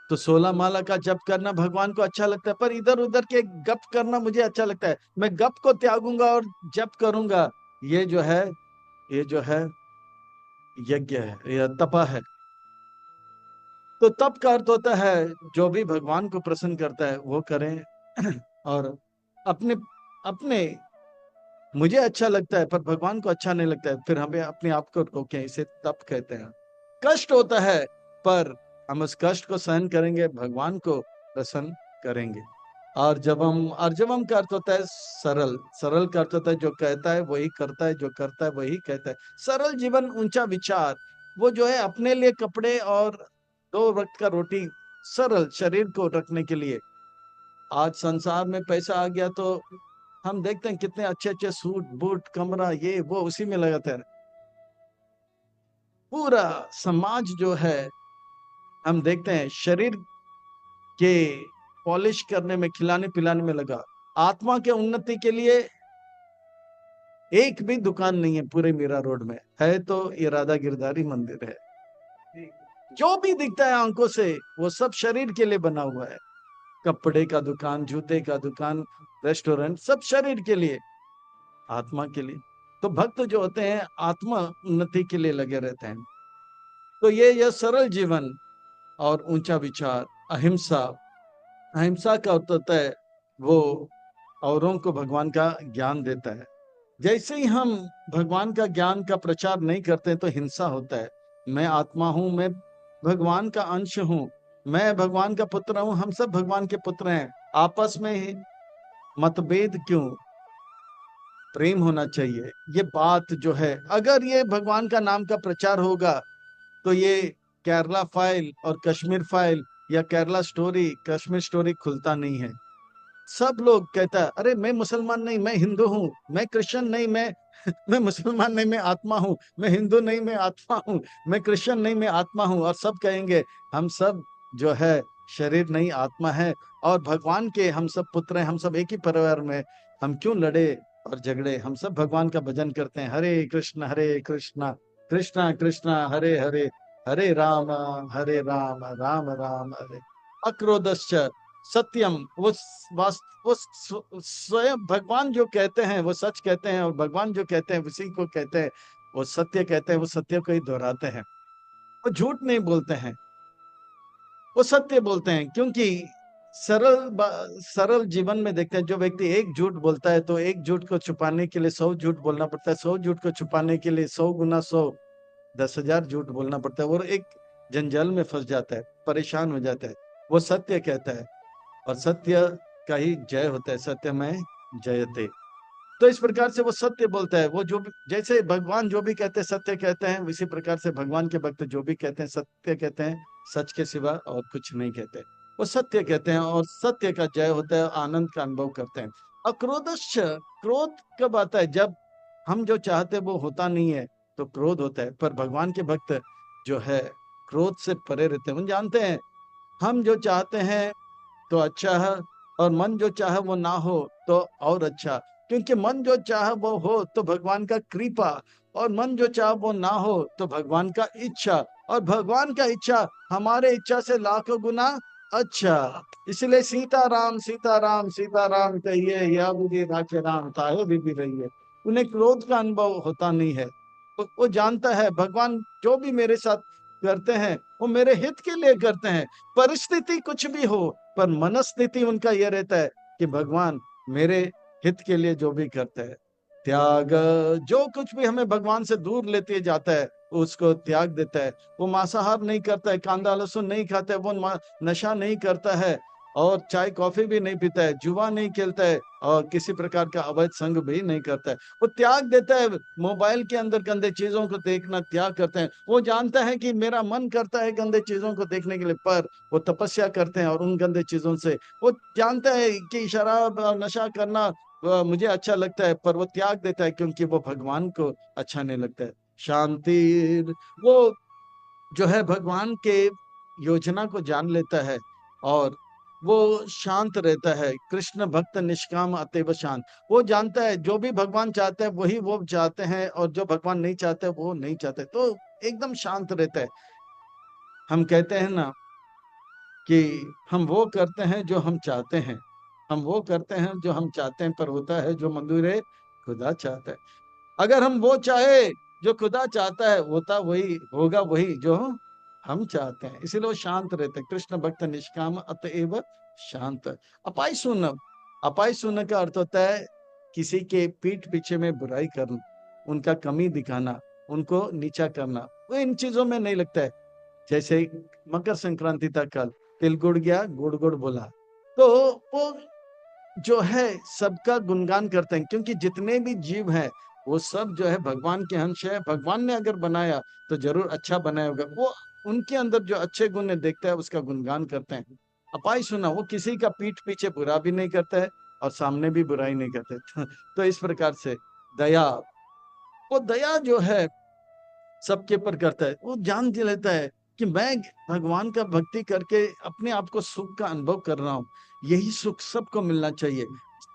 तो 16 माला का जप करना भगवान को अच्छा लगता है, पर इधर उधर के गप करना मुझे अच्छा लगता है, मैं गप को त्यागूंगा और जप करूंगा। ये जो है, ये जो है यज्ञ है, यह तपा है। तो तप का अर्थ होता है जो भी भगवान को प्रसन्न करता है वो करें। और अपने अपने मुझे अच्छा लगता है पर भगवान को अच्छा नहीं लगता है, फिर हमें अपने आप को रोकें, इसे तप कहते हैं। कष्ट होता है पर हम उस कष्ट को सहन करेंगे, भगवान को प्रसन्न करेंगे। और जब हम का अर्थ होता है सरल। सरल का अर्थ होता है जो कहता है वही करता है, जो करता है वही कहता है। सरल जीवन, ऊंचा विचार। वो जो है अपने लिए कपड़े और 2 वक्त का रोटी, सरल शरीर को रखने के लिए। आज संसार में पैसा आ गया तो हम देखते हैं कितने अच्छे अच्छे सूट बूट कमरा ये वो उसी में लगाते हैं। पूरा समाज जो है, हम देखते हैं शरीर के पॉलिश करने में, खिलाने पिलाने में लगा। आत्मा के उन्नति के लिए एक भी दुकान नहीं है पूरे मीरा रोड में, है तो ये राधा गिरधारी मंदिर है। जो भी दिखता है आंखों से वो सब शरीर के लिए बना हुआ है। कपड़े का दुकान, जूते का दुकान, रेस्टोरेंट, सब शरीर के लिए, आत्मा के लिए। तो भक्त जो होते हैं आत्मा उन्नति के लिए लगे रहते हैं। तो ये यह सरल जीवन और ऊंचा विचार, अहिंसा। अहिंसा का अर्थ होता है वो औरों को भगवान का ज्ञान देता है। जैसे ही हम भगवान का ज्ञान का प्रचार नहीं करते तो हिंसा होता है। मैं आत्मा हूं, मैं भगवान का अंश हूं, मैं भगवान का पुत्र हूं, हम सब भगवान के पुत्र हैं। आपस में ही मतभेद क्यों, प्रेम होना चाहिए। ये बात जो है, अगर ये भगवान का नाम का प्रचार होगा तो ये केरला फाइल और कश्मीर फाइल या केरला स्टोरी कश्मीर स्टोरी खुलता नहीं है। सब लोग कहता है अरे मैं मुसलमान नहीं मैं हिंदू हूँ, मैं क्रिश्चियन नहीं मैं मुसलमान नहीं मैं आत्मा हूँ, मैं हिंदू नहीं मैं आत्मा हूँ, मैं क्रिश्चियन नहीं मैं आत्मा हूँ। और सब कहेंगे हम सब जो है शरीर नहीं आत्मा है, और भगवान के हम सब पुत्र हैं, हम सब एक ही परिवार में। हम क्यों लड़े और झगड़े, हम सब भगवान का भजन करते हैं। हरे कृष्णा कृष्णा कृष्णा हरे हरे, हरे राम राम राम हरे। अक्रोधश्च सत्यम। वो स्वयं भगवान जो कहते हैं वो सच कहते हैं, और भगवान जो कहते हैं उसी को कहते हैं, वो सत्य कहते हैं, वो सत्य को ही दोहराते हैं। वो झूठ नहीं बोलते हैं, वो सत्य बोलते हैं। क्योंकि सरल जीवन में देखते हैं जो व्यक्ति एक झूठ बोलता है तो एक झूठ को छुपाने के लिए 100 झूठ बोलना पड़ता है, 100 झूठ को छुपाने के लिए 100 गुना 100, 10,000 झूठ बोलना पड़ता है, और एक जंजाल में फंस जाता है, परेशान हो जाता है। वो सत्य कहता है, और सत्य का ही जय होता है, सत्य में जयते। तो इस प्रकार से वो सत्य बोलता है। वो जो जैसे भगवान जो भी कहते हैं सत्य कहते हैं, इसी प्रकार से भगवान के भक्त जो भी कहते हैं सत्य कहते हैं, सच के सिवा और कुछ नहीं कहते। वो सत्य कहते हैं और सत्य का जय होता है, आनंद का अनुभव करते हैं। अक्रोधश्च, क्रोध कब आता है, जब हम जो चाहते वो होता नहीं है तो क्रोध होता है। पर भगवान के भक्त जो है क्रोध से परे रहते हैं। वो जानते हैं हम जो चाहते हैं तो अच्छा है, और मन जो चाहे वो ना हो तो और अच्छा। क्योंकि मन जो चाहे वो हो तो भगवान का कृपा, और मन जो चाहे वो ना हो तो भगवान का इच्छा, और भगवान का इच्छा हमारे इच्छा से लाखों गुना अच्छा। इसलिए सीताराम सीताराम सीताराम कहिए, या बुद्धि राखे राम ताहे भी रहिए। उन्हें क्रोध का अनुभव होता नहीं है। वो जानता है भगवान जो भी मेरे साथ करते हैं वो मेरे हित के लिए करते हैं। परिस्थिति कुछ भी हो, पर मनस्थिति उनका यह रहता है कि भगवान मेरे हित के लिए जो भी करते हैं, त्याग, जो कुछ भी हमें भगवान से दूर लेते जाता है उसको त्याग देता है। वो मांसाहार नहीं करता है, कांदा लहसुन नहीं खाता है, वो नशा नहीं करता है, और चाय कॉफी भी नहीं पीता है, जुआ नहीं खेलता है, और किसी प्रकार का अवैध संग भी नहीं करता है। वो त्याग देता है, मोबाइल के अंदर गंदे चीजों को देखना त्याग करते हैं। वो जानता है कि मेरा मन करता है गंदे चीजों को देखने के लिए, पर वो तपस्या करते हैं और उन गंदे चीजों से वो जानता है कि शराब और नशा करना मुझे अच्छा लगता है, पर वो त्याग देता है क्योंकि वो भगवान को अच्छा नहीं लगता है। शांति, वो जो है भगवान के योजना को जान लेता है और वो शांत रहता है। कृष्ण भक्त निष्काम अतएव शांत। वो जानता है जो भी भगवान चाहते हैं वही वो चाहते हैं, और जो भगवान नहीं चाहते वो नहीं चाहते, तो एकदम शांत रहता है। हम कहते हैं ना कि हम वो करते हैं जो हम चाहते हैं, हम वो करते हैं जो हम चाहते हैं, पर होता है जो मंजूर है खुदा चाहता है। अगर हम वो चाहे जो खुदा चाहता है, होता वही होगा, वही जो हम चाहते हैं। इसीलिए वो शांत रहते हैं। कृष्ण भक्त निष्काम अतएव शांत। अपाई सुन, अपाई सुन का अर्थ होता है किसी के पीठ पीछे में बुराई करना, उनका कमी दिखाना, उनको नीचा करना, वो इन चीजों में नहीं लगता है। जैसे मकर संक्रांति था कल, तिल गुड़ गया गुड़ गुड़ बोला, तो वो जो है सबका गुणगान करते हैं, क्योंकि जितने भी जीव हैं वो सब जो है भगवान के अंश है। भगवान ने अगर बनाया तो जरूर अच्छा बनाया होगा। वो उनके अंदर जो अच्छे गुण है देखता है, उसका गुणगान करते हैं। अपाई सुना, वो किसी का पीठ पीछे बुरा भी नहीं करता है और सामने भी बुराई नहीं करते। तो इस प्रकार से दया, वो दया जो है सबके ऊपर करता है। वो जान लेता है कि मैं भगवान का भक्ति करके अपने आप को सुख का अनुभव कर रहा हूँ, यही सुख सबको मिलना चाहिए।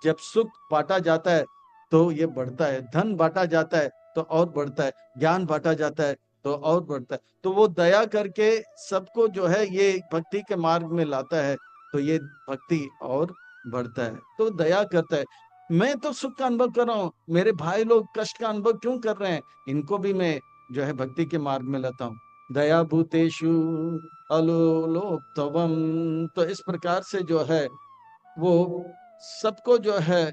जब सुख बांटा जाता है तो ये बढ़ता है, धन बांटा जाता है तो और बढ़ता है, ज्ञान बांटा जाता है तो और बढ़ता है। तो वो दया करके सबको जो है ये भक्ति के मार्ग में लाता है, तो ये भक्ति और बढ़ता है। तो दया करता है, मैं तो सुख का अनुभव कर रहा हूँ, मेरे भाई लोग कष्ट का अनुभव क्यों कर रहे हैं, इनको भी मैं जो है भक्ति के मार्ग में लाता हूँ। दया भूतेषु अलोलोपतवम। तो इस प्रकार से जो है वो सबको जो है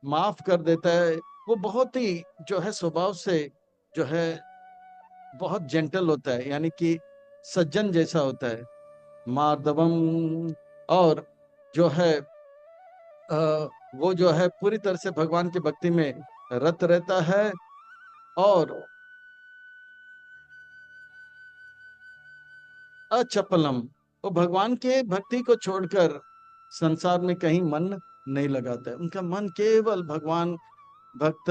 माफ कर देता है। वो बहुत ही जो है स्वभाव से जो है बहुत जेंटल होता है, यानी कि सज्जन जैसा होता है। मार्दवम, और जो है वो जो है पूरी तरह से भगवान की भक्ति में रत रहता है। और अचपलम, वो भगवान के भक्ति को छोड़कर संसार में कहीं मन नहीं लगाता है। उनका मन केवल भगवान भक्त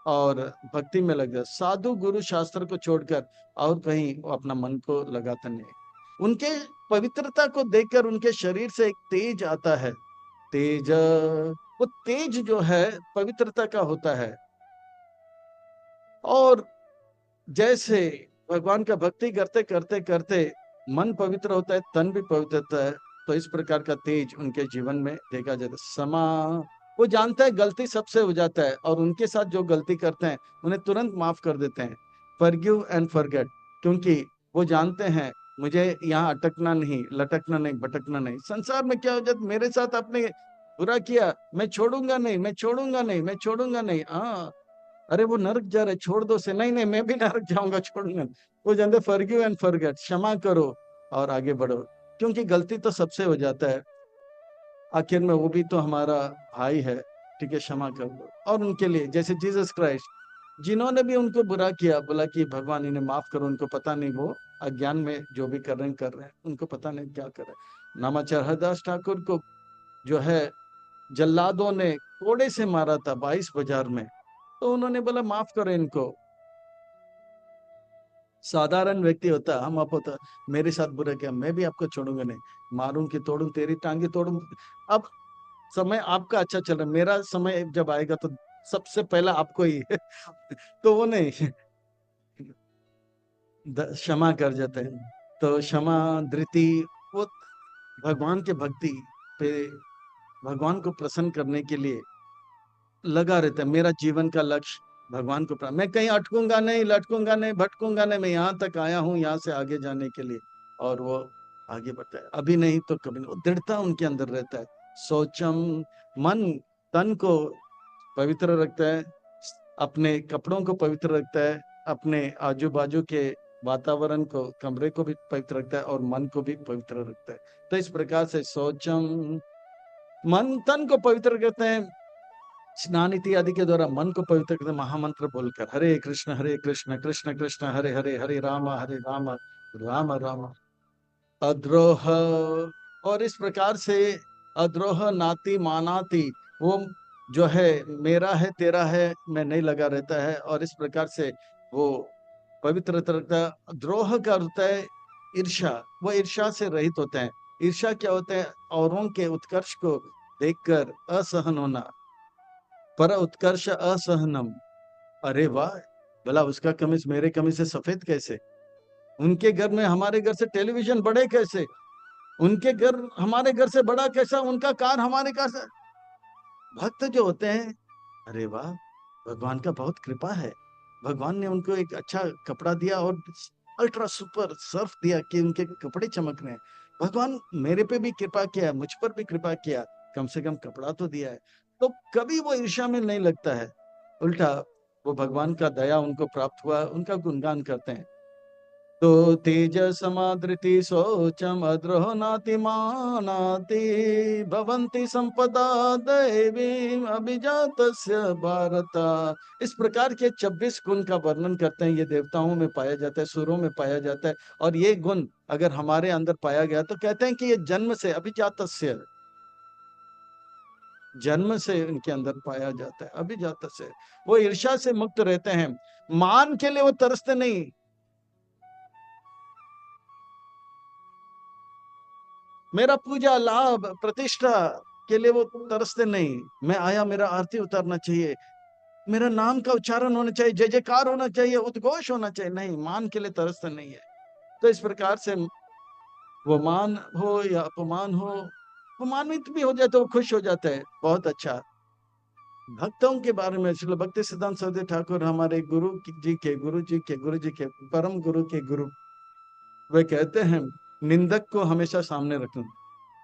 और भक्ति में लग जाए। साधु गुरु शास्त्र को छोड़कर और कहीं वो अपना मन को लगाता नहीं। उनके पवित्रता को देखकर उनके शरीर से एक तेज आता है। तेज, वो तेज जो है पवित्रता का होता है। और जैसे भगवान का भक्ति करते करते करते मन पवित्र होता है, तन भी पवित्र होता है, तो इस प्रकार का तेज उनके जीवन में देखा जाता है। समा, वो जानता है गलती सबसे हो जाता है, और उनके साथ जो गलती करते हैं उन्हें तुरंत माफ कर देते हैं। फॉरगिव एंड फॉरगेट, क्योंकि वो जानते हैं मुझे यहाँ अटकना नहीं, लटकना नहीं, भटकना नहीं। संसार में क्या हो जाता, मेरे साथ आपने बुरा किया, मैं छोड़ूंगा नहीं, मैं छोड़ूंगा नहीं, मैं छोड़ूंगा नहीं। हाँ, अरे वो नरक जा रहे, छोड़ दो से, नहीं नहीं मैं भी नरक जाऊंगा, छोड़ूंगा नहीं। वो जानते फॉरगिव एंड फॉरगेट, क्षमा करो और आगे बढ़ो, क्योंकि गलती तो सबसे हो जाता है, आखिर में वो भी तो हमारा भाई है। ठीक है, क्षमा कर दो। और उनके लिए जैसे जीसस क्राइस्ट, जिन्होंने भी उनको बुरा किया, बोला कि भगवान इन्हें माफ करो, उनको पता नहीं, वो अज्ञान में जो भी कर रहे हैं, उनको पता नहीं क्या कर रहे हैं। नामाचार हरदास ठाकुर को जो है जल्लादों ने कोड़े से मारा था 22 बाजार में, तो उन्होंने बोला माफ करो इनको। साधारण व्यक्ति होता, हम आप होता, मेरे साथ बुरा किया, मैं भी आपको छोड़ूंगा नहीं, मारूं कि तोड़ूं, तेरी टांगे तोड़ूं। अब समय आपका अच्छा चल रहा है, मेरा समय जब आएगा तो सबसे पहला आपको ही तो वो नहीं, क्षमा कर जाते हैं। तो क्षमा, धृति, वो भगवान के भक्ति पे, भगवान को प्रसन्न करने के लिए लगा रहता है। मेरा जीवन का लक्ष्य भगवान को मैं कहीं अटकूंगा नहीं, लटकूंगा नहीं, भटकूंगा नहीं, मैं यहाँ तक आया हूँ यहाँ से आगे जाने के लिए। और वो आगे बढ़ता है, अभी नहीं तो कभी नहीं, वो दृढ़ता उनके अंदर रहता है। सोचम, मन तन को पवित्र रखता है, अपने कपड़ों को पवित्र रखता है, अपने आजू बाजू के वातावरण को, कमरे को भी पवित्र रखता है, और मन को भी पवित्र रखता है। तो इस प्रकार से सोचम, मन तन को पवित्र करते हैं, स्नान इत्यादि के द्वारा मन को पवित्र करते हैं, महामंत्र बोलकर हरे कृष्ण कृष्ण कृष्ण हरे हरे, हरे राम राम राम अद्रोह। और इस प्रकार से अद्रोह नाति मानाति, वो जो है मेरा है तेरा है मैं नहीं लगा रहता है, और इस प्रकार से वो पवित्र रहता है। द्रोह का अर्थ है ईर्ष्या, वो ईर्ष्या से रहित होते हैं। ईर्ष्या क्या होता है? औरों के उत्कर्ष को देखकर असहन होना, पर उत्कर्ष असहनम। अरे वाह, भला उसका कमीज मेरे कमीज से सफेद कैसे, उनके घर में हमारे घर से टेलीविजन बड़े कैसे, उनके घर हमारे घर से बड़ा कैसा, उनका कार हमारे कार से। भक्त जो होते हैं, अरे वाह, भगवान का बहुत कृपा है, भगवान ने उनको एक अच्छा कपड़ा दिया और अल्ट्रा सुपर सर्फ दिया कि उनके कपड़े चमक रहे हैं। भगवान मेरे पे भी कृपा किया, मुझ पर भी कृपा किया, कम से कम कपड़ा तो दिया है। तो कभी वो ईर्ष्या में नहीं लगता है, उल्टा वो भगवान का दया उनको प्राप्त हुआ, उनका गुणगान करते हैं। तो तेज समादृति शोचम अद्रोह नाति मानाति भवन्ति संपदा दैवी अभिजातस्य भारत। इस प्रकार के 26 गुण का वर्णन करते हैं, ये देवताओं में पाया जाता है, सुरों में पाया जाता है। और ये गुण अगर हमारे अंदर पाया गया तो कहते हैं कि ये जन्म से, अभिजातस्य, जन्म से इनके अंदर पाया जाता है, अभिजात से। वो ईर्ष्या से मुक्त रहते हैं, मान के लिए वो तरसते नहीं, मेरा पूजा लाभ प्रतिष्ठा के लिए वो तरसते नहीं। मैं आया, मेरा आरती उतारना चाहिए, मेरा नाम का उच्चारण होना चाहिए, जय जयकार होना चाहिए, उद्घोष होना चाहिए, नहीं, मान के लिए तरसते नहीं है। तो इस प्रकार से वो मान हो या अपमान हो, अपमानित भी हो जाए तो वो खुश हो जाता है, बहुत अच्छा। भक्तों के बारे में श्रील भक्ति सिद्धांत सरस्वती ठाकुर, हमारे गुरु जी के परम गुरु के गुरु, वे कहते हैं निंदक को हमेशा सामने रखना।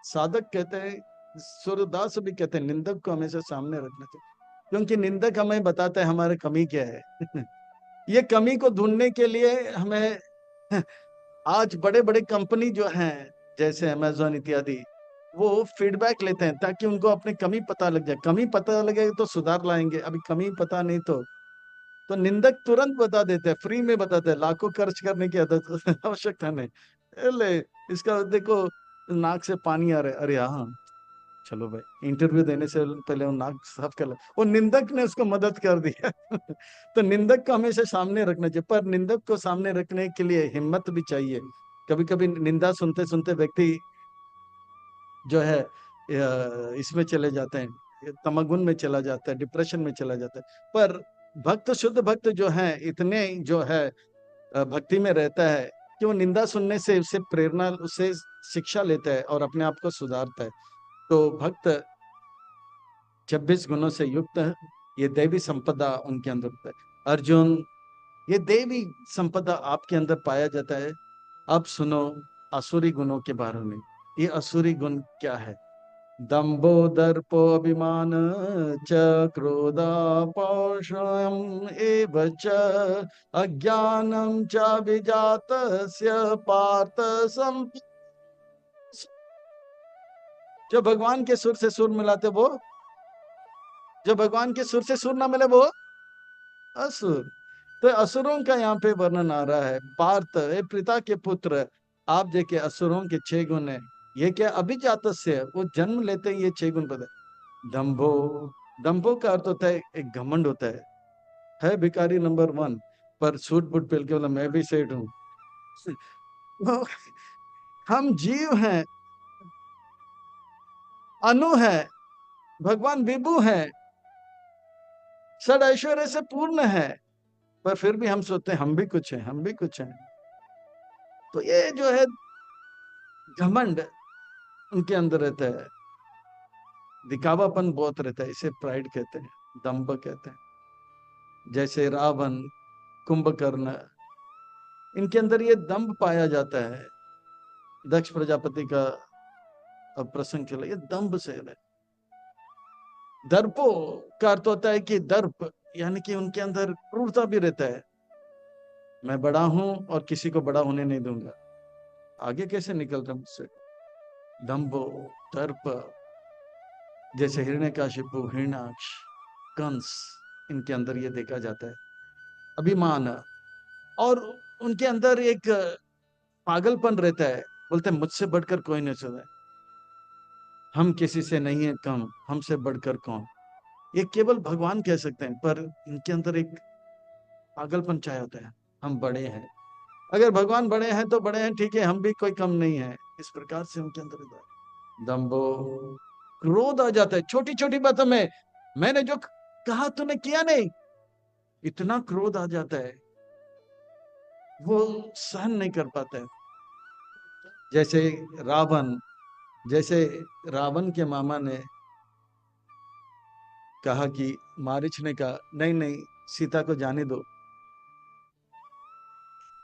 साधक कहते हैं, सूरदास भी कहते हैं निंदक को हमेशा सामने रखना चाहिए, क्योंकि निंदक हमें बताता है हमारे कमी क्या है। ये कमी को ढूंढने के लिए हमें आज बड़े बड़े कंपनी जो हैं जैसे अमेजोन इत्यादि, वो फीडबैक लेते हैं ताकि उनको अपनी कमी पता लग जाए, कमी पता लगे तो सुधार लाएंगे, अभी कमी पता नहीं तो निंदक तुरंत बता देते हैं, फ्री में बताते हैं, लाखों खर्च करने की आदत आवश्यकता नहीं। ले, इसका देखो नाक से पानी आ रहा है, अरे हाँ, चलो भाई, इंटरव्यू देने से पहले वो नाक साफ कर ले, वो निंदक ने उसको मदद कर दिया। तो निंदक को हमेशा सामने रखना चाहिए, पर निंदक को सामने रखने के लिए हिम्मत भी चाहिए। कभी कभी निंदा सुनते सुनते व्यक्ति जो है इसमें चले जाते हैं, तमगुन में चला जाता है, डिप्रेशन में चला जाता है। पर भक्त, शुद्ध भक्त जो है, इतने जो है भक्ति में रहता है कि वो निंदा सुनने से उससे प्रेरणा, उससे शिक्षा लेता है और अपने आप को सुधारता है। तो भक्त 26 गुणों से युक्त है, ये दैवी संपदा उनके अंदर होता है। अर्जुन, ये दैवी संपदा आपके अंदर पाया जाता है। अब सुनो असुरी गुणों के बारे में। ये असुरी गुण क्या है? दंभो दर्पो अभिमान च क्रोधा पौषम एव च अज्ञानम च विजातस्य पार्थ संप। जो भगवान के सुर से सुर मिलाते वो, जो भगवान के सुर से सुर ना मिले वो असुर। तो असुरों का यहाँ पे वर्णन आ रहा है। पार्थ, ए पिता के पुत्र, आप देखे असुरों के 6 गुण है। ये क्या? अभिजात से, वो जन्म लेते हैं, ये 6 गुण पता है। दंभो, दंभो का अर्थ होता है एक घमंड होता है भिखारी नंबर 1, पर सूट बूट पहन के बोला मैं भी सेठ हूँ। हम जीव हैं, अनु है, भगवान विभु है, षड ऐश्वर्य से पूर्ण है, पर फिर भी हम सोचते हैं हम भी कुछ हैं, हम भी कुछ हैं। तो ये जो है घमंड उनके अंदर रहता है, दिखावापन बहुत रहता है, इसे प्राइड कहते हैं, दंभ कहते हैं। जैसे रावण, कुंभकर्ण, इनके अंदर ये दंभ पाया जाता है। दक्ष प्रजापति का अब प्रसंग चला, ये दंभ से है। दर्पो का अर्थ होता है कि दर्प, यानी कि उनके अंदर क्रूरता भी रहता है। मैं बड़ा हूं और किसी को बड़ा होने नहीं दूंगा, आगे कैसे निकल रहा मुझसे। दंभो, दर्प, जैसे हिरण्यकाशिपु, हिरण्याक्ष, कंस, इनके अंदर ये देखा जाता है। अभिमान, और उनके अंदर एक पागलपन रहता है। बोलते हैं मुझसे बढ़कर कोई नहीं चला, हम किसी से नहीं है कम, हमसे बढ़कर कौन। ये केवल भगवान कह सकते हैं, पर इनके अंदर एक पागलपन छाया होता है। हम बड़े हैं, अगर भगवान बड़े हैं तो बड़े हैं, ठीक है, हम भी कोई कम नहीं है। इस प्रकार से उनके अंदर दंभो, क्रोध आ जाता है छोटी छोटी बातों में। मैंने जो कहा तूने किया नहीं, इतना क्रोध आ जाता है, वो सहन नहीं कर पाता है। जैसे रावण, जैसे रावण के मामा ने कहा कि, मारिच ने कहा नहीं नहीं सीता को जाने दो,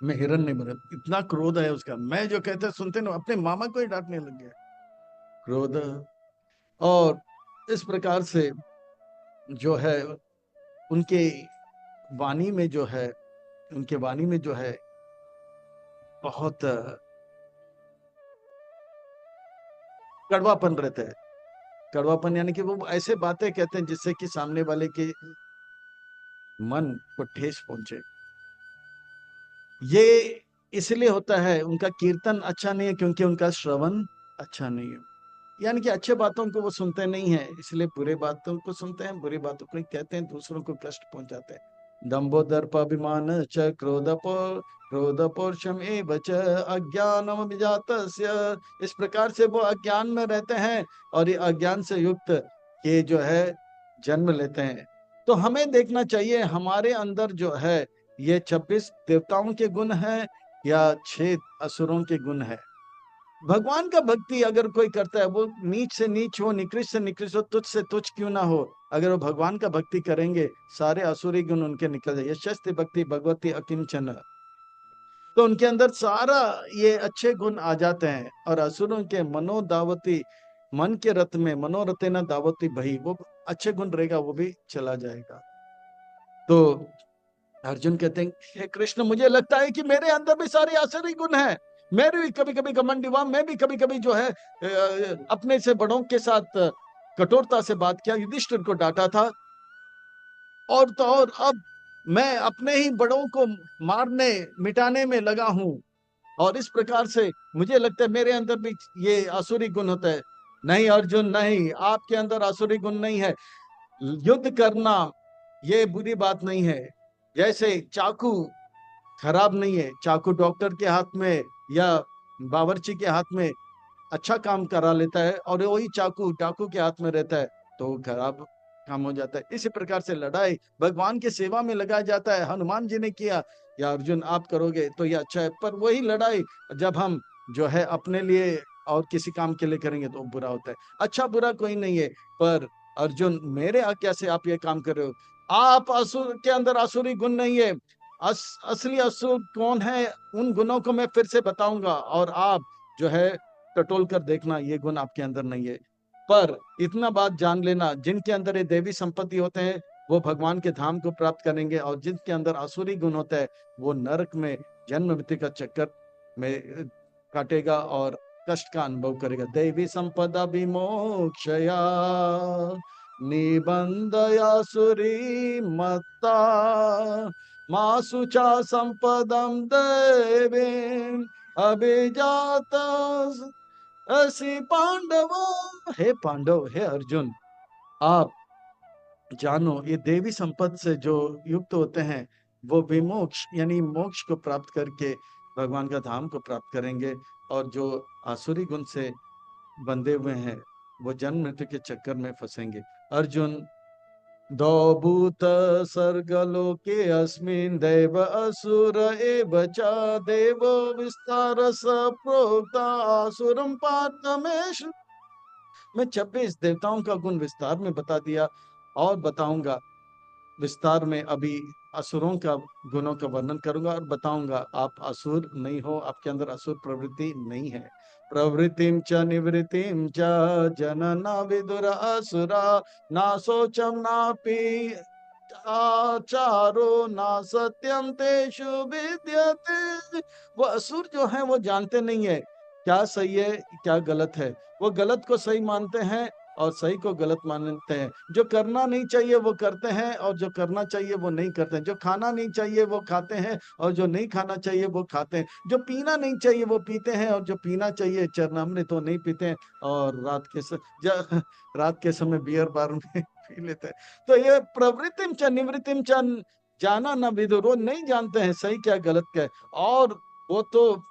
मैं हिरण नहीं बना। इतना क्रोध है उसका, मैं जो कहते सुनते ना, अपने मामा को ही डांटने लग गया। क्रोध, और इस प्रकार से जो है उनके वाणी में जो है, उनके वाणी में जो है बहुत कड़वापन रहता है। कड़वापन यानी कि वो ऐसे बातें कहते हैं जिससे कि सामने वाले के मन को ठेस पहुंचे। ये इसलिए होता है, उनका कीर्तन अच्छा नहीं है क्योंकि उनका श्रवण अच्छा नहीं है। यानी कि अच्छे बातों को वो सुनते नहीं है, इसलिए बुरे बातों को सुनते हैं, बुरी बातों को कहते हैं, दूसरों को कष्ट पहुंचाते हैं। दंभो दर्प अभिमान च क्रोध पौरुषम एव च अज्ञानम विजातस्य। इस प्रकार से वो अज्ञान में रहते हैं, और ये अज्ञान से युक्त ये जो है जन्म लेते हैं। तो हमें देखना चाहिए हमारे अंदर जो है ये 26 देवताओं के गुण हैं या 6 असुरों के गुण है। भगवान का भक्ति अगर कोई करता है, वो नीच से नीच हो, निकृष्ट से निकृष्ट हो, तुच्छ से तुच्छ क्यों ना हो, अगर वो भगवान का भक्ति करेंगे, सारे असुरी गुण उनके निकल जाए। यशस्ति भक्ति भगवती अकिंचन, तो उनके अंदर सारा ये अच्छे गुण आ जाते हैं। और असुरों के मनोदावती, मन के रथ में मनोरथे न दावती भई, वो अच्छे गुण रहेगा वो भी चला जाएगा। तो अर्जुन कहते हैं हे कृष्ण, मुझे लगता है कि मेरे अंदर भी सारे आसुरी गुण हैं। मेरे भी कभी कभी घमंड हुआ, मैं भी कभी कभी जो है अपने से बड़ों के साथ कठोरता से बात किया, युधिष्ठिर को डांटा था। और तो और अब मैं अपने ही बड़ों को मारने मिटाने में लगा हूं। और इस प्रकार से मुझे लगता है मेरे अंदर भी ये आसुरी गुण होता है। नहीं अर्जुन नहीं, आपके अंदर आसुरी गुण नहीं है। युद्ध करना ये बुरी बात नहीं है। जैसे चाकू खराब नहीं है, चाकू डॉक्टर के हाथ में या बावर्ची के हाथ में अच्छा काम करा लेता है, और वही चाकू डाकू के हाथ में रहता है तो वो खराब काम हो जाता है। इसी प्रकार से लड़ाई भगवान की सेवा में लगाया जाता है। हनुमान जी ने किया, या अर्जुन आप करोगे तो ये अच्छा है, पर वही लड़ाई जब हम जो है अपने लिए और किसी काम के लिए करेंगे तो बुरा होता है। अच्छा बुरा कोई नहीं है, पर अर्जुन मेरे आज्ञा से आप ये काम कर रहे हो। आप असुर के अंदर आसुरी गुण नहीं है। असली असुर कौन है, उन गुणों को मैं फिर से बताऊंगा, और आप जो है टटोल कर देखना, ये गुण आपके अंदर नहीं है। पर इतना बात जान लेना, जिनके अंदर ये देवी संपत्ति होते हैं वो भगवान के धाम को प्राप्त करेंगे, और जिनके अंदर आसुरी गुण होता है वो नरक में जन्म मृत्यु का चक्कर में काटेगा और कष्ट का अनुभव करेगा। देवी संपदा विमोक्षया निबंधया सुरी मत्ता मासुचा संपदम देवी अभिजात असी पांडवों। हे पांडव, हे अर्जुन, आप जानो ये देवी संपत्ति से जो युक्त होते हैं वो विमोक्ष यानी मोक्ष को प्राप्त करके भगवान का धाम को प्राप्त करेंगे, और जो आसुरी गुण से बंधे हुए हैं वो जन्म मृत्यु के चक्कर में फंसेंगे। अर्जुन, दो भूत सर्गलोके अस्मिन् दैव असुर एव च देवो विस्तारस प्रोक्ता असुरं पार्थ मे मैं 26 देवताओं का गुण विस्तार में बता दिया और बताऊंगा। विस्तार में अभी असुरों का गुणों का वर्णन करूंगा और बताऊंगा आप असुर नहीं हो, आपके अंदर असुर प्रवृत्ति नहीं है। प्रवृत्तिम च निवृत्तिम च जनना विदुर असुरा ना शोचम नापि आचारो ना सत्यम तेषु विद्यते। वो असुर जो है वो जानते नहीं है क्या सही है क्या गलत है, वो गलत को सही मानते हैं और सही को गलत मानते हैं। जो करना नहीं चाहिए वो करते हैं और जो करना चाहिए वो नहीं करते हैं। जो खाना नहीं चाहिए वो खाते हैं और जो नहीं खाना चाहिए वो खाते हैं। जो पीना नहीं चाहिए वो पीते हैं और जो पीना चाहिए चरनामृत तो नहीं पीते हैं, और रात के समय बियर बार में पी लेते हैं। तो ये प्रवृत्तिम च निवृत्तिम च जाना न विदुर, वो नहीं जानते हैं सही क्या गलत क्या है। और वो तो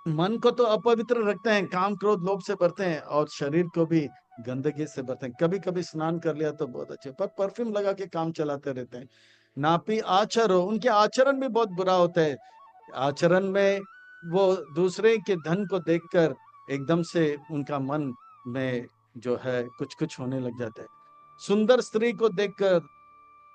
मन को तो अपवित्र रखते हैं, काम क्रोध लोभ से भरते हैं, और शरीर को भी गंदगी से भरते हैं। कभी कभी स्नान कर लिया तो बहुत अच्छे, पर परफ्यूम लगा के काम चलाते रहते हैं। नापी आचरो, उनके आचरण भी बहुत बुरा होता है। आचरण में वो दूसरे के धन को देखकर एकदम से उनका मन में जो है कुछ कुछ होने लग जाता है। सुंदर स्त्री को देखकर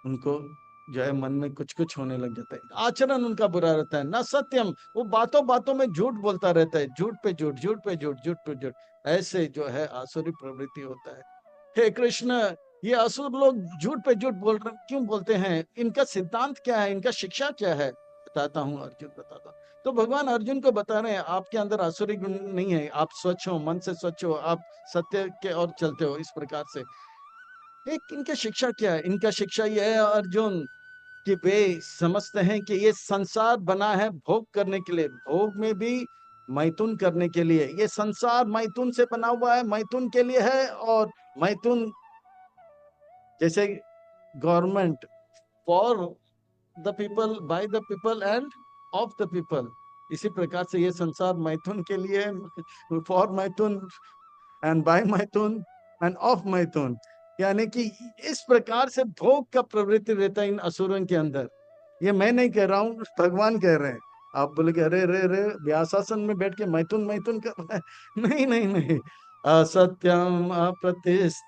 उनको जो है मन में कुछ कुछ होने लग जाता है। आचरण उनका बुरा रहता है। ना सत्यम, वो बातों बातों में झूठ बोलता रहता है, झूठ पे झूठ, झूठ पे झूठ, झूठ पे झूठ। ऐसे जो है आसुरी प्रवृत्ति होता है। हे कृष्ण, ये असुर लोग झूठ पे झूठ बोल रहे क्यों बोलते हैं? इनका सिद्धांत क्या है, इनका शिक्षा क्या है? बताता हूँ अर्जुन, बताता हूँ। तो भगवान अर्जुन को बता रहे हैं आपके अंदर आसुरी गुण नहीं है, आप स्वच्छ हो, मन से स्वच्छ हो, आप सत्य के और चलते हो इस प्रकार से। एक इनका शिक्षा क्या है? इनका शिक्षा यह है अर्जुन कि वे समझते हैं कि ये संसार बना है भोग करने के लिए, भोग में भी मैथुन करने के लिए। ये संसार मैथुन से बना हुआ है, मैथुन के लिए है। और मैथुन जैसे government, for the people, by the people end of the people, इसी प्रकार से ये संसार मैथुन के लिए, फॉर मैथुन एंड बाय मैथुन एंड ऑफ मैथुन। यानी कि इस प्रकार से भोग का प्रवृत्ति रहता है इन असुरों के अंदर। ये मैं नहीं कह रहा हूँ, भगवान कह रहे हैं। आप बोले कि अरे अरे अरे व्यासासन में बैठ के मैथुन मैथुन कर रहा है। नहीं नहीं नहीं। असत्यम अप्रतिष्ठिताम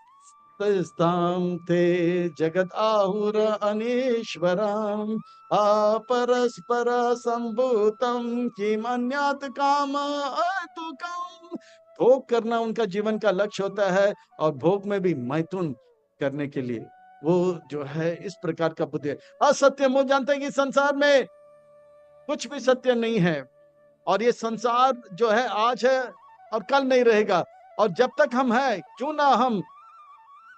ते जगत आहुर अनीश्वरम अपरस्पर संभूतम किम अन्यत् काम अहेतुकम्। भोग करना उनका जीवन का लक्ष्य होता है, और भोग में भी मैथुन करने के लिए वो जो है इस प्रकार का बुद्धि है। असत्य, वो जानते हैं कि संसार में कुछ भी सत्य नहीं है, और ये संसार जो है आज है और कल नहीं रहेगा। और जब तक हम हैं क्यों ना हम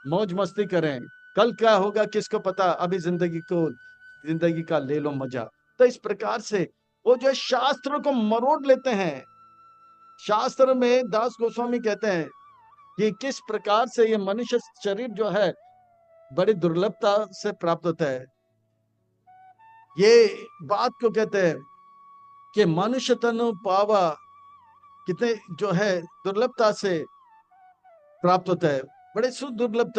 मौज मस्ती करें, कल क्या होगा किसको पता। अभी जिंदगी का ले लो मजा। तो इस प्रकार से वो जो शास्त्र को मरोड़ लेते हैं। शास्त्र में दास गोस्वामी कहते हैं कि किस प्रकार से ये मनुष्य शरीर जो है बड़ी दुर्लभता से प्राप्त होता है। ये बात को कहते हैं कि मनुष्य तनु पावा कितने जो है दुर्लभता से प्राप्त होता है, बड़े सुदुर्लभ।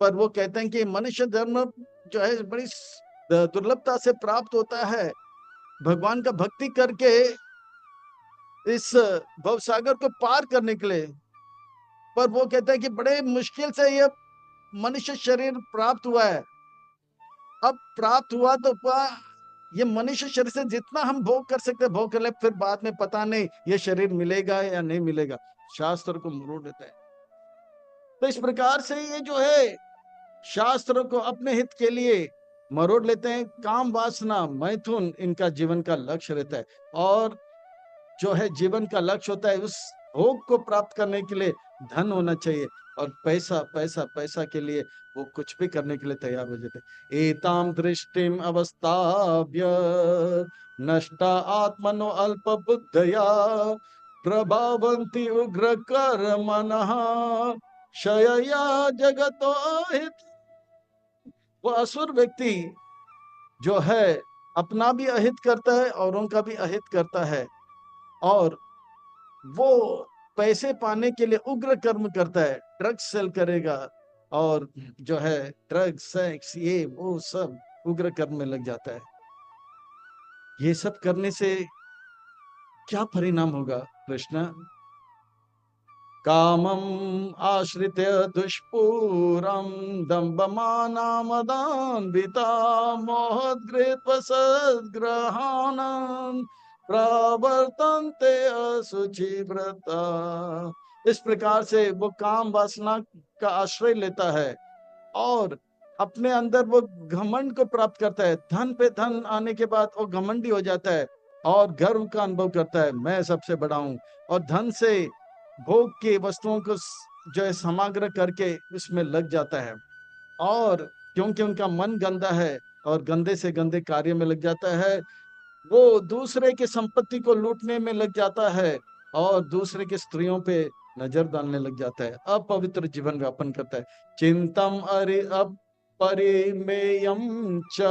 पर वो कहते हैं कि मनुष्य धर्म जो है बड़ी दुर्लभता से प्राप्त होता है भगवान का भक्ति करके इस भवसागर को पार करने के लिए। पर वो कहते हैं कि बड़े मुश्किल से ये मनुष्य शरीर प्राप्त हुआ है। अब प्राप्त हुआ तो ये मनुष्य शरीर से जितना हम भोग कर सकते भोग कर ले, फिर बाद में पता नहीं ये शरीर मिलेगा या नहीं मिलेगा। शास्त्र को मरोड़ देता है। तो इस प्रकार से ये जो है शास्त्र को अपने हित के लिए मरोड़ लेते हैं। काम वासना मैथुन इनका जीवन का लक्ष्य रहता है। और जो है जीवन का लक्ष्य होता है, उस भोग को प्राप्त करने के लिए धन होना चाहिए, और पैसा पैसा पैसा के लिए वो कुछ भी करने के लिए तैयार हो जाते। एताम दृष्टिम अवस्थाभ्य नष्टा आत्मनो अल्प बुद्धया प्रभावंती उग्र कर्मणः क्षयया जगतो हित। वो असुर व्यक्ति जो है अपना भी अहित करता है, औरों का भी अहित करता है, और वो पैसे पाने के लिए उग्र कर्म करता है। ड्रग्स सेल करेगा, और जो है ड्रग्स सेक्स ये वो सब उग्र कर्म में लग जाता है। ये सब करने से क्या परिणाम होगा कृष्णा? कामम् आश्रित्य दुष्पूरं दम्भमानमदान्विता मोहद्गृहीत्वसद्ग्रहाणां प्रवर्तन्ते अशुचिव्रता। इस प्रकार से वो काम वासना का आश्रय लेता है और अपने अंदर वो घमंड को प्राप्त करता है। धन पे धन आने के बाद वो घमंडी हो जाता है और गर्व का अनुभव करता है, मैं सबसे बड़ा हूं। और धन से भोग की वस्तुओं को जो है समाग्र करके उसमें लग जाता है, और क्योंकि उनका मन गंदा है और गंदे से गंदे कार्य में लग जाता है, वो दूसरे की संपत्ति को लूटने में लग जाता है और दूसरे के स्त्रियों पे नजर डालने लग जाता है, अपवित्र जीवन व्यापन करता है। चिंतम अरे अपरिमेयम च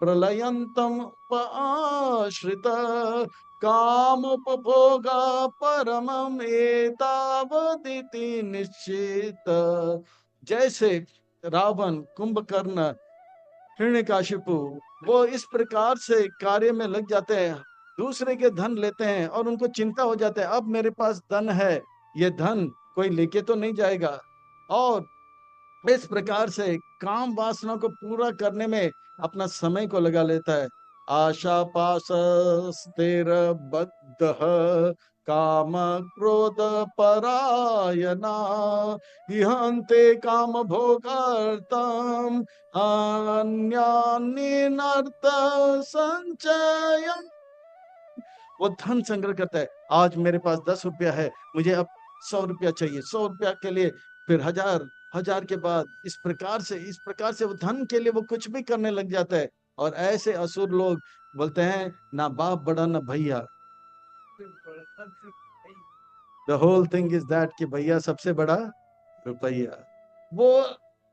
प्रलयंतम आश्रित काम उपभोगा परमम एतावदिति निश्चित। जैसे रावण, कुंभकर्ण, हिरण्यकाशिपु, वो इस प्रकार से कार्य में लग जाते हैं, दूसरे के धन लेते हैं और उनको चिंता हो जाता है अब मेरे पास धन है, ये धन कोई लेके तो नहीं जाएगा, और इस प्रकार से काम वासना को पूरा करने में अपना समय को लगा लेता है। आशा पाश स्थिर बद्ध काम क्रोध परायणा इहन्ते काम भोगार्थम अन्यान्यनर्थ संचय। वो धन संग्रह करता है, आज मेरे पास 10 रुपया है, मुझे अब 100 रुपया चाहिए, 100 रुपया के लिए फिर 1000, 1000 के बाद इस प्रकार से वो धन के लिए वो कुछ भी करने लग जाता है। और ऐसे असुर लोग बोलते हैं ना बाप बड़ा ना भैया, the whole thing is that कि भैया सबसे बड़ा रुपया। वो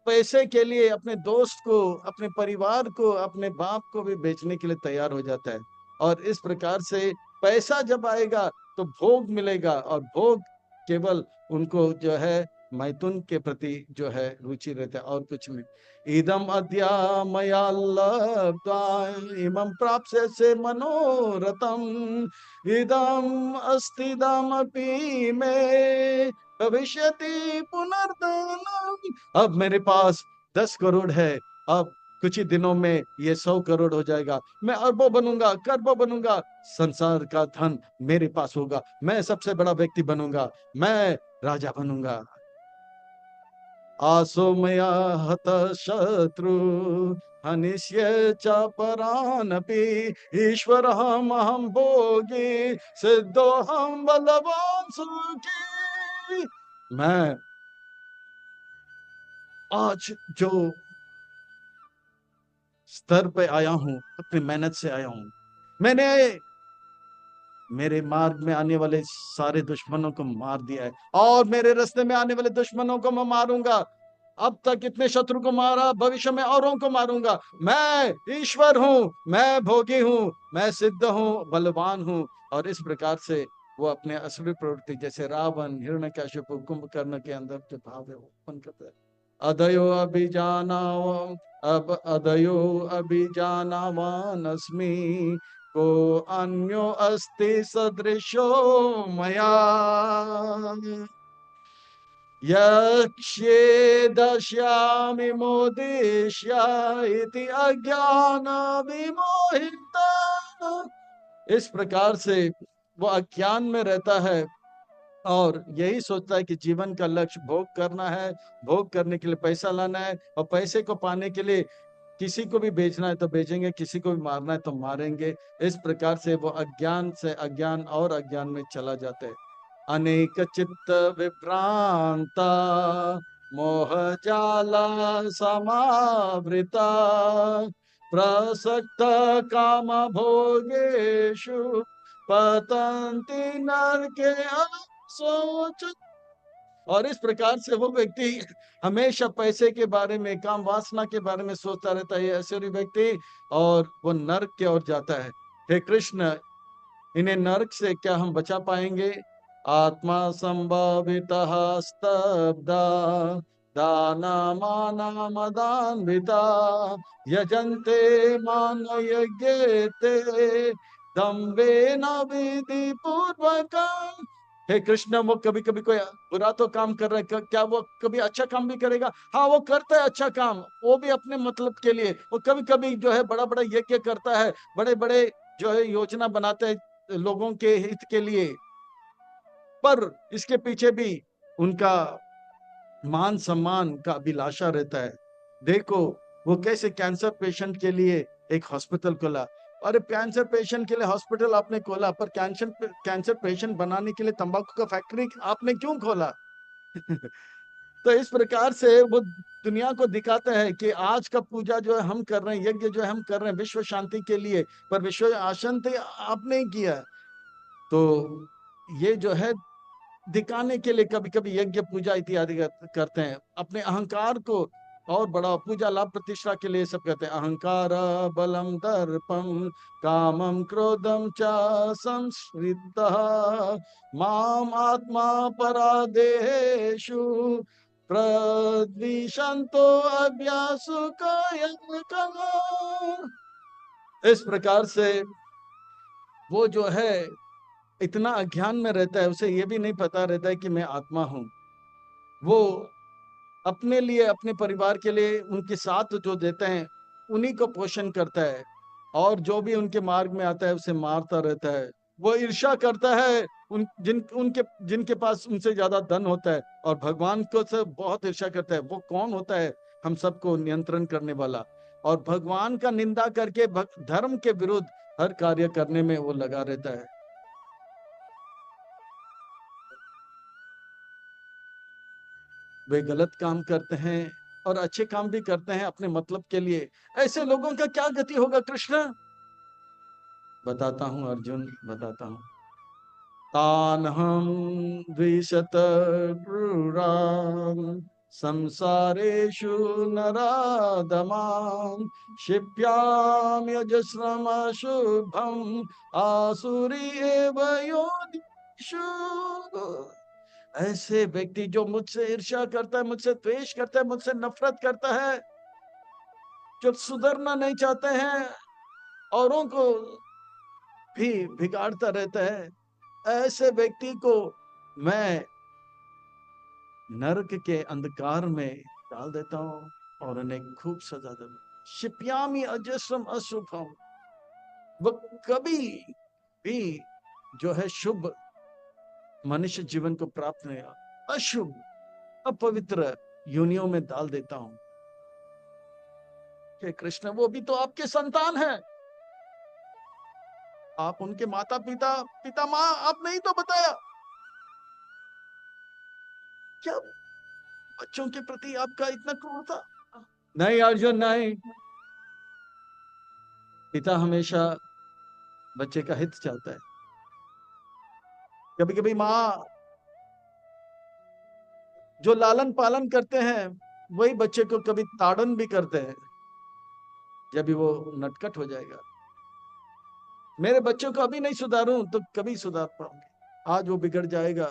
पैसे के लिए अपने दोस्त को, अपने परिवार को, अपने बाप को भी बेचने के लिए तैयार हो जाता है। और इस प्रकार से पैसा जब आएगा तो भोग मिलेगा, और भोग केवल उनको जो है मैथुन के प्रति जो है रुचि रहता है और कुछ नहीं। इदम अद्या मया लब्धा इमं प्राप्स्ये मनोरथम इदम अस्तिदमपि मे भविष्यति पुनर्धनम। अब मेरे पास 10 करोड़ है, अब कुछ ही दिनों में ये 100 करोड़ हो जाएगा, मैं अरबों बनूंगा, खरबों बनूंगा, संसार का धन मेरे पास होगा, मैं सबसे बड़ा व्यक्ति बनूंगा, मैं राजा बनूंगा। आसो मया हत शत्रु हनिष्ये च परानपि ईश्वरहमहं भोगी सिद्धोहम बलवान सुखी। मैं आज जो स्तर पे आया हूं अपनी मेहनत से आया हूं, मैंने मेरे मार्ग में आने वाले सारे दुश्मनों को मार दिया है और मेरे रास्ते में आने वाले दुश्मनों को मैं मारूंगा। अब तक इतने शत्रु को मारा, भविष्य में औरों को मारूंगा। मैं ईश्वर हूं, मैं भोगी हूं, मैं सिद्ध हूं, बलवान हूं। और इस प्रकार से वो अपने असली प्रवृत्ति, जैसे रावण, हिरण्यकशिपु, कुंभकर्ण के अंदर जो भाव है वो उत्पन्न करता है। अदयो अभिजाना अब अदयो अभिजानावानस्मि को अन्यो अस्ति सदृशो मया यक्ष्ये दश्यामि मोदिष्या इति अज्ञान विमोहिता। इस प्रकार से वो अज्ञान में रहता है और यही सोचता है कि जीवन का लक्ष्य भोग करना है, भोग करने के लिए पैसा लाना है, और पैसे को पाने के लिए किसी को भी बेचना है तो बेचेंगे, किसी को भी मारना है तो मारेंगे। इस प्रकार से वो अज्ञान से अज्ञान और अज्ञान में चला जाता है। अनेक चित्त विभ्रांता मोह जाला समावृता प्रसक्त काम भोगेशु पतंति नरके सोच। और इस प्रकार से वो व्यक्ति हमेशा पैसे के बारे में, काम वासना के बारे में सोचता रहता है, ऐसे व्यक्ति, और वो नरक की ओर जाता है। हे कृष्ण, इन्हें नरक से क्या हम बचा पाएंगे? आत्मा संभावित स्तब्धा दाना माना मदान्विता यजन्ते मान यज्ञेते दम्भेन विधि पूर्वकम् हे कृष्ण, वो कभी कभी कोई बुरा तो काम कर रहा है, क्या वो कभी अच्छा काम भी करेगा? हाँ, वो करता है अच्छा काम, वो भी अपने मतलब के लिए। वो कभी कभी जो है बड़ा बड़ा यज्ञ करता है, बड़े बड़े जो है योजना बनाते हैं लोगों के हित के लिए, पर इसके पीछे भी उनका मान सम्मान का अभिलाषा रहता है। देखो वो कैसे कैंसर पेशेंट के लिए एक हॉस्पिटल खोला। अरे कैंसर पेशेंट के लिए हॉस्पिटल आपने खोला, पर कैंसर पेशेंट बनाने के लिए तंबाकू का फैक्ट्री आपने क्यों खोला? तो इस प्रकार से वो दुनिया को दिखाते हैं कि आज का पूजा जो है हम कर रहे हैं, यज्ञ जो है हम कर रहे हैं विश्व शांति के लिए, पर विश्व अशांति आपने ही किया। तो ये जो है दिखाने के लिए कभी कभी यज्ञ पूजा इत्यादि करते हैं, अपने अहंकार को और बड़ा पूजा लाभ प्रतिष्ठा के लिए सब कहते हैं। अहंकार बलम दर्पम कामम क्रोधम च संश्रितः माम आत्मा परादेषु प्रद्विषंतो अभ्यासु कायम कमा। इस प्रकार से वो जो है इतना अज्ञान में रहता है, उसे ये भी नहीं पता रहता है कि मैं आत्मा हूं। वो अपने लिए अपने परिवार के लिए उनके साथ जो देते हैं उन्हीं को पोषण करता है, और जो भी उनके मार्ग में आता है उसे मारता रहता है। वो ईर्ष्या करता है जिनके पास उनसे ज्यादा धन होता है, और भगवान को से बहुत ईर्ष्या करता है। वो कौन होता है? हम सबको नियंत्रण करने वाला, और भगवान का निंदा करके धर्म के विरुद्ध हर कार्य करने में वो लगा रहता है। वे गलत काम करते हैं और अच्छे काम भी करते हैं अपने मतलब के लिए। ऐसे लोगों का क्या गति होगा कृष्ण? बताता हूं अर्जुन, बताता हूं। तान हम द्विशत क्रूरान संसारेषु नराधमान् क्षिप्याम यजस्रम शुभम आसुरी एव योनिषु। ऐसे व्यक्ति जो मुझसे ईर्ष्या करता है, मुझसे द्वेष करता है, मुझसे नफरत करता है, जो सुधरना नहीं चाहते हैं, औरों को भी बिगाड़ता रहता है, ऐसे व्यक्ति को मैं नरक के अंधकार में डाल देता हूं और उन्हें खूब सजा देता हूं। क्षिप्यामि अजस्रम अशुभम। वो कभी भी जो है शुभ मनुष्य जीवन को प्राप्त नहीं, अशुभ अपवित्र योनियों में डाल देता हूं। हे कृष्ण, वो भी तो आपके संतान हैं, आप उनके माता पिता पिता माँ आप नहीं तो बताया, क्या बच्चों के प्रति आपका इतना क्रूरता? नहीं अर्जुन नहीं, पिता हमेशा बच्चे का हित चाहता है। कभी कभी माँ जो लालन पालन करते हैं वही बच्चे को कभी ताड़न भी करते हैं, जब भी वो नटखट हो जाएगा। मेरे बच्चों को अभी नहीं सुधारूं तो कभी सुधार पाऊंगी? आज वो बिगड़ जाएगा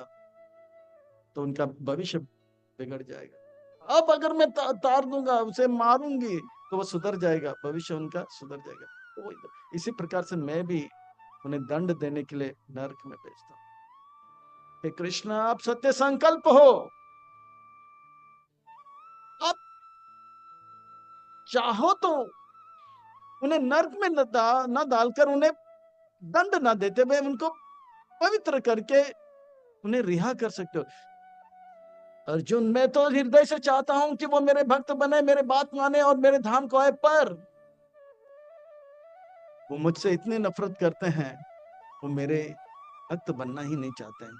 तो उनका भविष्य बिगड़ जाएगा। अब अगर मैं तार दूंगा, उसे मारूंगी, तो वो सुधर जाएगा, भविष्य उनका सुधर जाएगा। तो इसी प्रकार से मैं भी उन्हें दंड देने के लिए नरक में भेजता हूँ। हे कृष्ण, आप सत्य संकल्प हो, आप चाहो तो उन्हें नरक में न डालकर उन्हें दंड न देते हुए उनको पवित्र करके उन्हें रिहा कर सकते हो। अर्जुन, मैं तो हृदय से चाहता हूं कि वो मेरे भक्त बने, मेरे बात माने और मेरे धाम को आए, पर वो मुझसे इतने नफरत करते हैं, वो मेरे भक्त बनना ही नहीं चाहते हैं।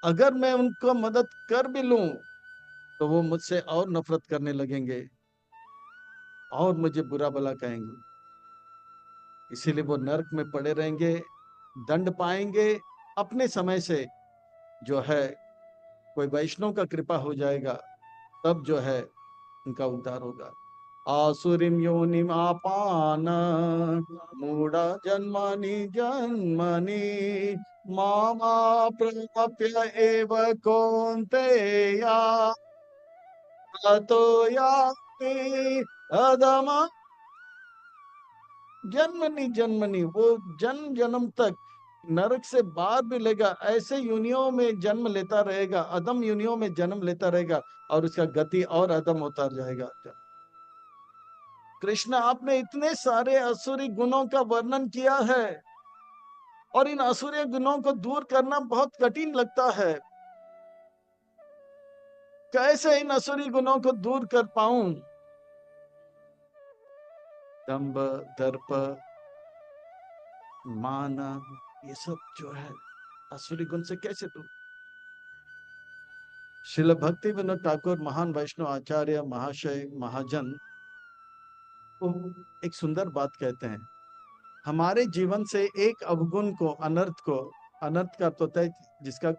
अगर मैं उनको मदद कर भी लूं तो वो मुझसे और नफरत करने लगेंगे और मुझे बुरा भला कहेंगे, इसीलिए वो नरक में पड़े रहेंगे, दंड पाएंगे। अपने समय से जो है कोई वैष्णव का कृपा हो जाएगा, तब जो है उनका उद्धार होगा। आसुरीम योनिम आपान मूढ़ा जन्मानि जन्मनि मामा प्राप्य एव कौन्तेया ततो याति अधमा जन्मनि जन्मनि। वो जन्म जन्म तक नरक से बाहर भी लेगा, ऐसे योनियों में जन्म लेता रहेगा, अधम योनियों में जन्म लेता रहेगा, और उसका गति और अधम होता जाएगा। कृष्ण, आपने इतने सारे असुरी गुणों का वर्णन किया है, और इन असुरी गुणों को दूर करना बहुत कठिन लगता है। कैसे इन असुरी गुणों को दूर कर पाऊं? दंभ, दर्प, मान, ये सब जो है असुरी गुण से कैसे दूर? श्रील भक्ति विनोद ठाकुर, महान वैष्णव आचार्य, महाशय, महाजन, वो एक सुंदर बात कहते हैं। हमारे जीवन से एक अवगुण को, अनर्थ को, अनर्थ का अर्थ होता है जिसका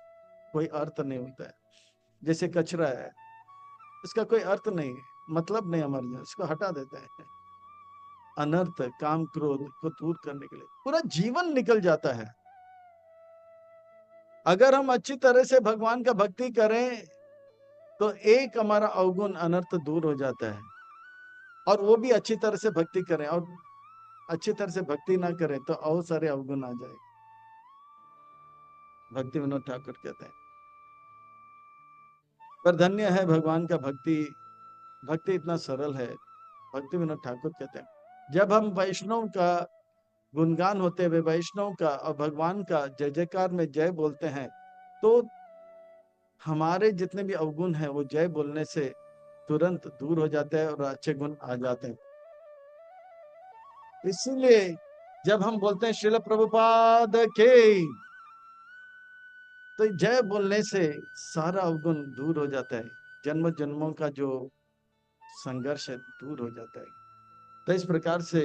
कोई अर्थ नहीं होता है, जैसे कचरा है, इसका कोई अर्थ नहीं, मतलब नहीं हमारे जीवन, इसको हटा देते हैं। अनर्थ, काम क्रोध को दूर करने के लिए पूरा जीवन निकल जाता है। अगर हम अच्छी तरह से भगवान का भक्ति करें तो एक हमारा अवगुण अनर्थ दूर हो जाता है, और वो भी अच्छी तरह से भक्ति करें, और अच्छी तरह से भक्ति ना करें तो और सारे अवगुण आ जाए। भक्ति विनोद ठाकुर कहते हैं। पर धन्य है भगवान का भक्ति, भक्ति इतना सरल है। भक्ति विनोद ठाकुर कहते हैं, जब हम वैष्णव का गुणगान होते हुए, वैष्णव का और भगवान का जय जयकार में जय बोलते हैं, तो हमारे जितने भी अवगुण हैं वो जय बोलने से तुरंत दूर हो जाते हैं और अच्छे गुण आ जाते हैं। इसीलिए जब हम बोलते हैं श्रील प्रभुपाद के, तो जय बोलने से सारा अवगुण दूर हो जाता है, जन्म जन्मों का जो संघर्ष है दूर हो जाता है। तो इस प्रकार से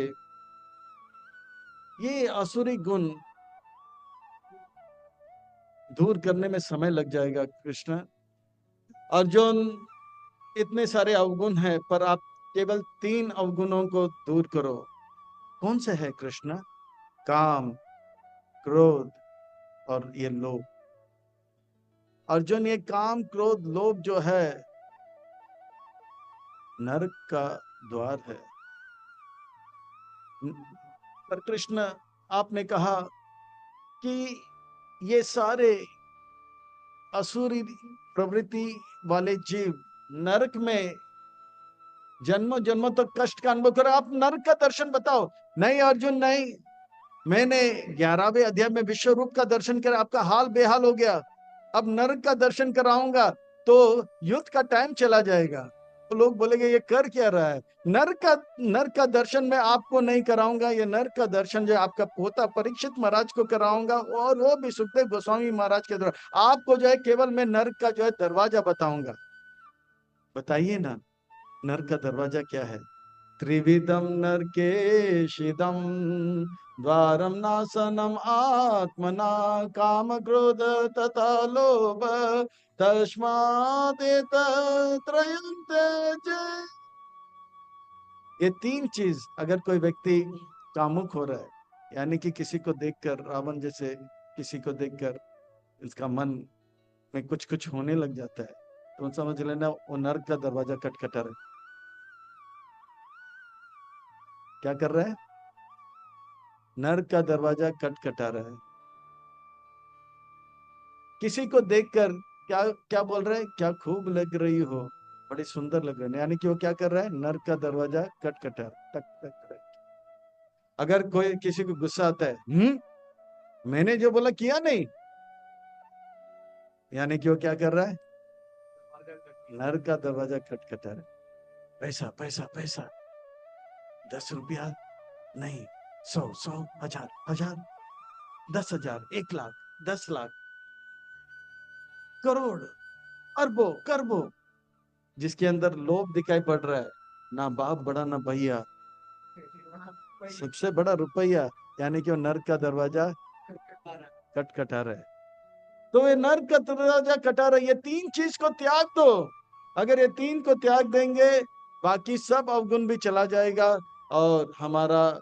ये आसुरी गुण दूर करने में समय लग जाएगा कृष्ण। अर्जुन, इतने सारे अवगुण हैं, पर आप केवल 3 अवगुणों को दूर करो। कौन से है कृष्ण? काम, क्रोध और ये लोभ। अर्जुन, ये काम, क्रोध, लोभ जो है नरक का द्वार है। पर कृष्ण, आपने कहा कि ये सारे असुरी प्रवृत्ति वाले जीव नरक में जन्मों जन्मों तक कष्ट का अनुभव करो, आप नरक का दर्शन बताओ। नहीं अर्जुन नहीं, मैंने 11वें अध्याय में विश्व रूप का दर्शन कर आपका हाल बेहाल हो गया, अब नरक का दर्शन कराऊंगा तो युद्ध का टाइम चला जाएगा, तो लोग बोलेंगे ये कर क्या रहा है। नरक का दर्शन मैं आपको नहीं कराऊंगा, ये नरक का दर्शन जो आपका पोता परीक्षित महाराज को कराऊंगा, और वो भी सुखदेव गोस्वामी महाराज के द्वारा। आपको जो है केवल मैं नरक का जो है दरवाजा बताऊंगा। बताइए ना, नरक का दरवाजा क्या है? त्रिविधम नरकेशिदम द्वारम नासनम आत्मना काम क्रोध तथा लोभ तस्मात् त्रयं त्यज। ये 3 चीज अगर कोई व्यक्ति कामुक हो रहा है, यानी कि किसी को देखकर, रावण जैसे किसी को देखकर इसका मन में कुछ कुछ होने लग जाता है, तो समझ लेना वो नरक का दरवाजा खटखटा रहा है। क्या कर रहा है? नरक का दरवाजा खटखटा रहा है। किसी को देखकर क्या क्या बोल रहे हैं? क्या खूब लग रही हो, बड़ी सुंदर लग रही है, यानी कि वो क्या कर रहा है? नरक का दरवाजा खटखटा, टक टक टक। अगर कोई किसी को गुस्सा आता है, मैंने जो बोला किया नहीं, यानी कि वो क्या कर रहा है? नरक का दरवाजा खटखटा रहा है। पैसा पैसा पैसा, 10 रुपया नहीं, 100 100, 1000 1000, 10,000, 1 लाख, 10 लाख, करोड़, अरबों खरबों, जिसके अंदर लोभ दिखाई पड़ रहा है, ना बाप बड़ा ना भैया, सबसे बड़ा रुपया, यानी कि वो नर्क का दरवाजा खटखटा रहा है। तो ये नर्क का दरवाजा खटा रहा है। ये 3 चीज को त्याग दो। अगर ये 3 को त्याग देंगे, बाकी सब अवगुण भी चला जाएगा, और हमारा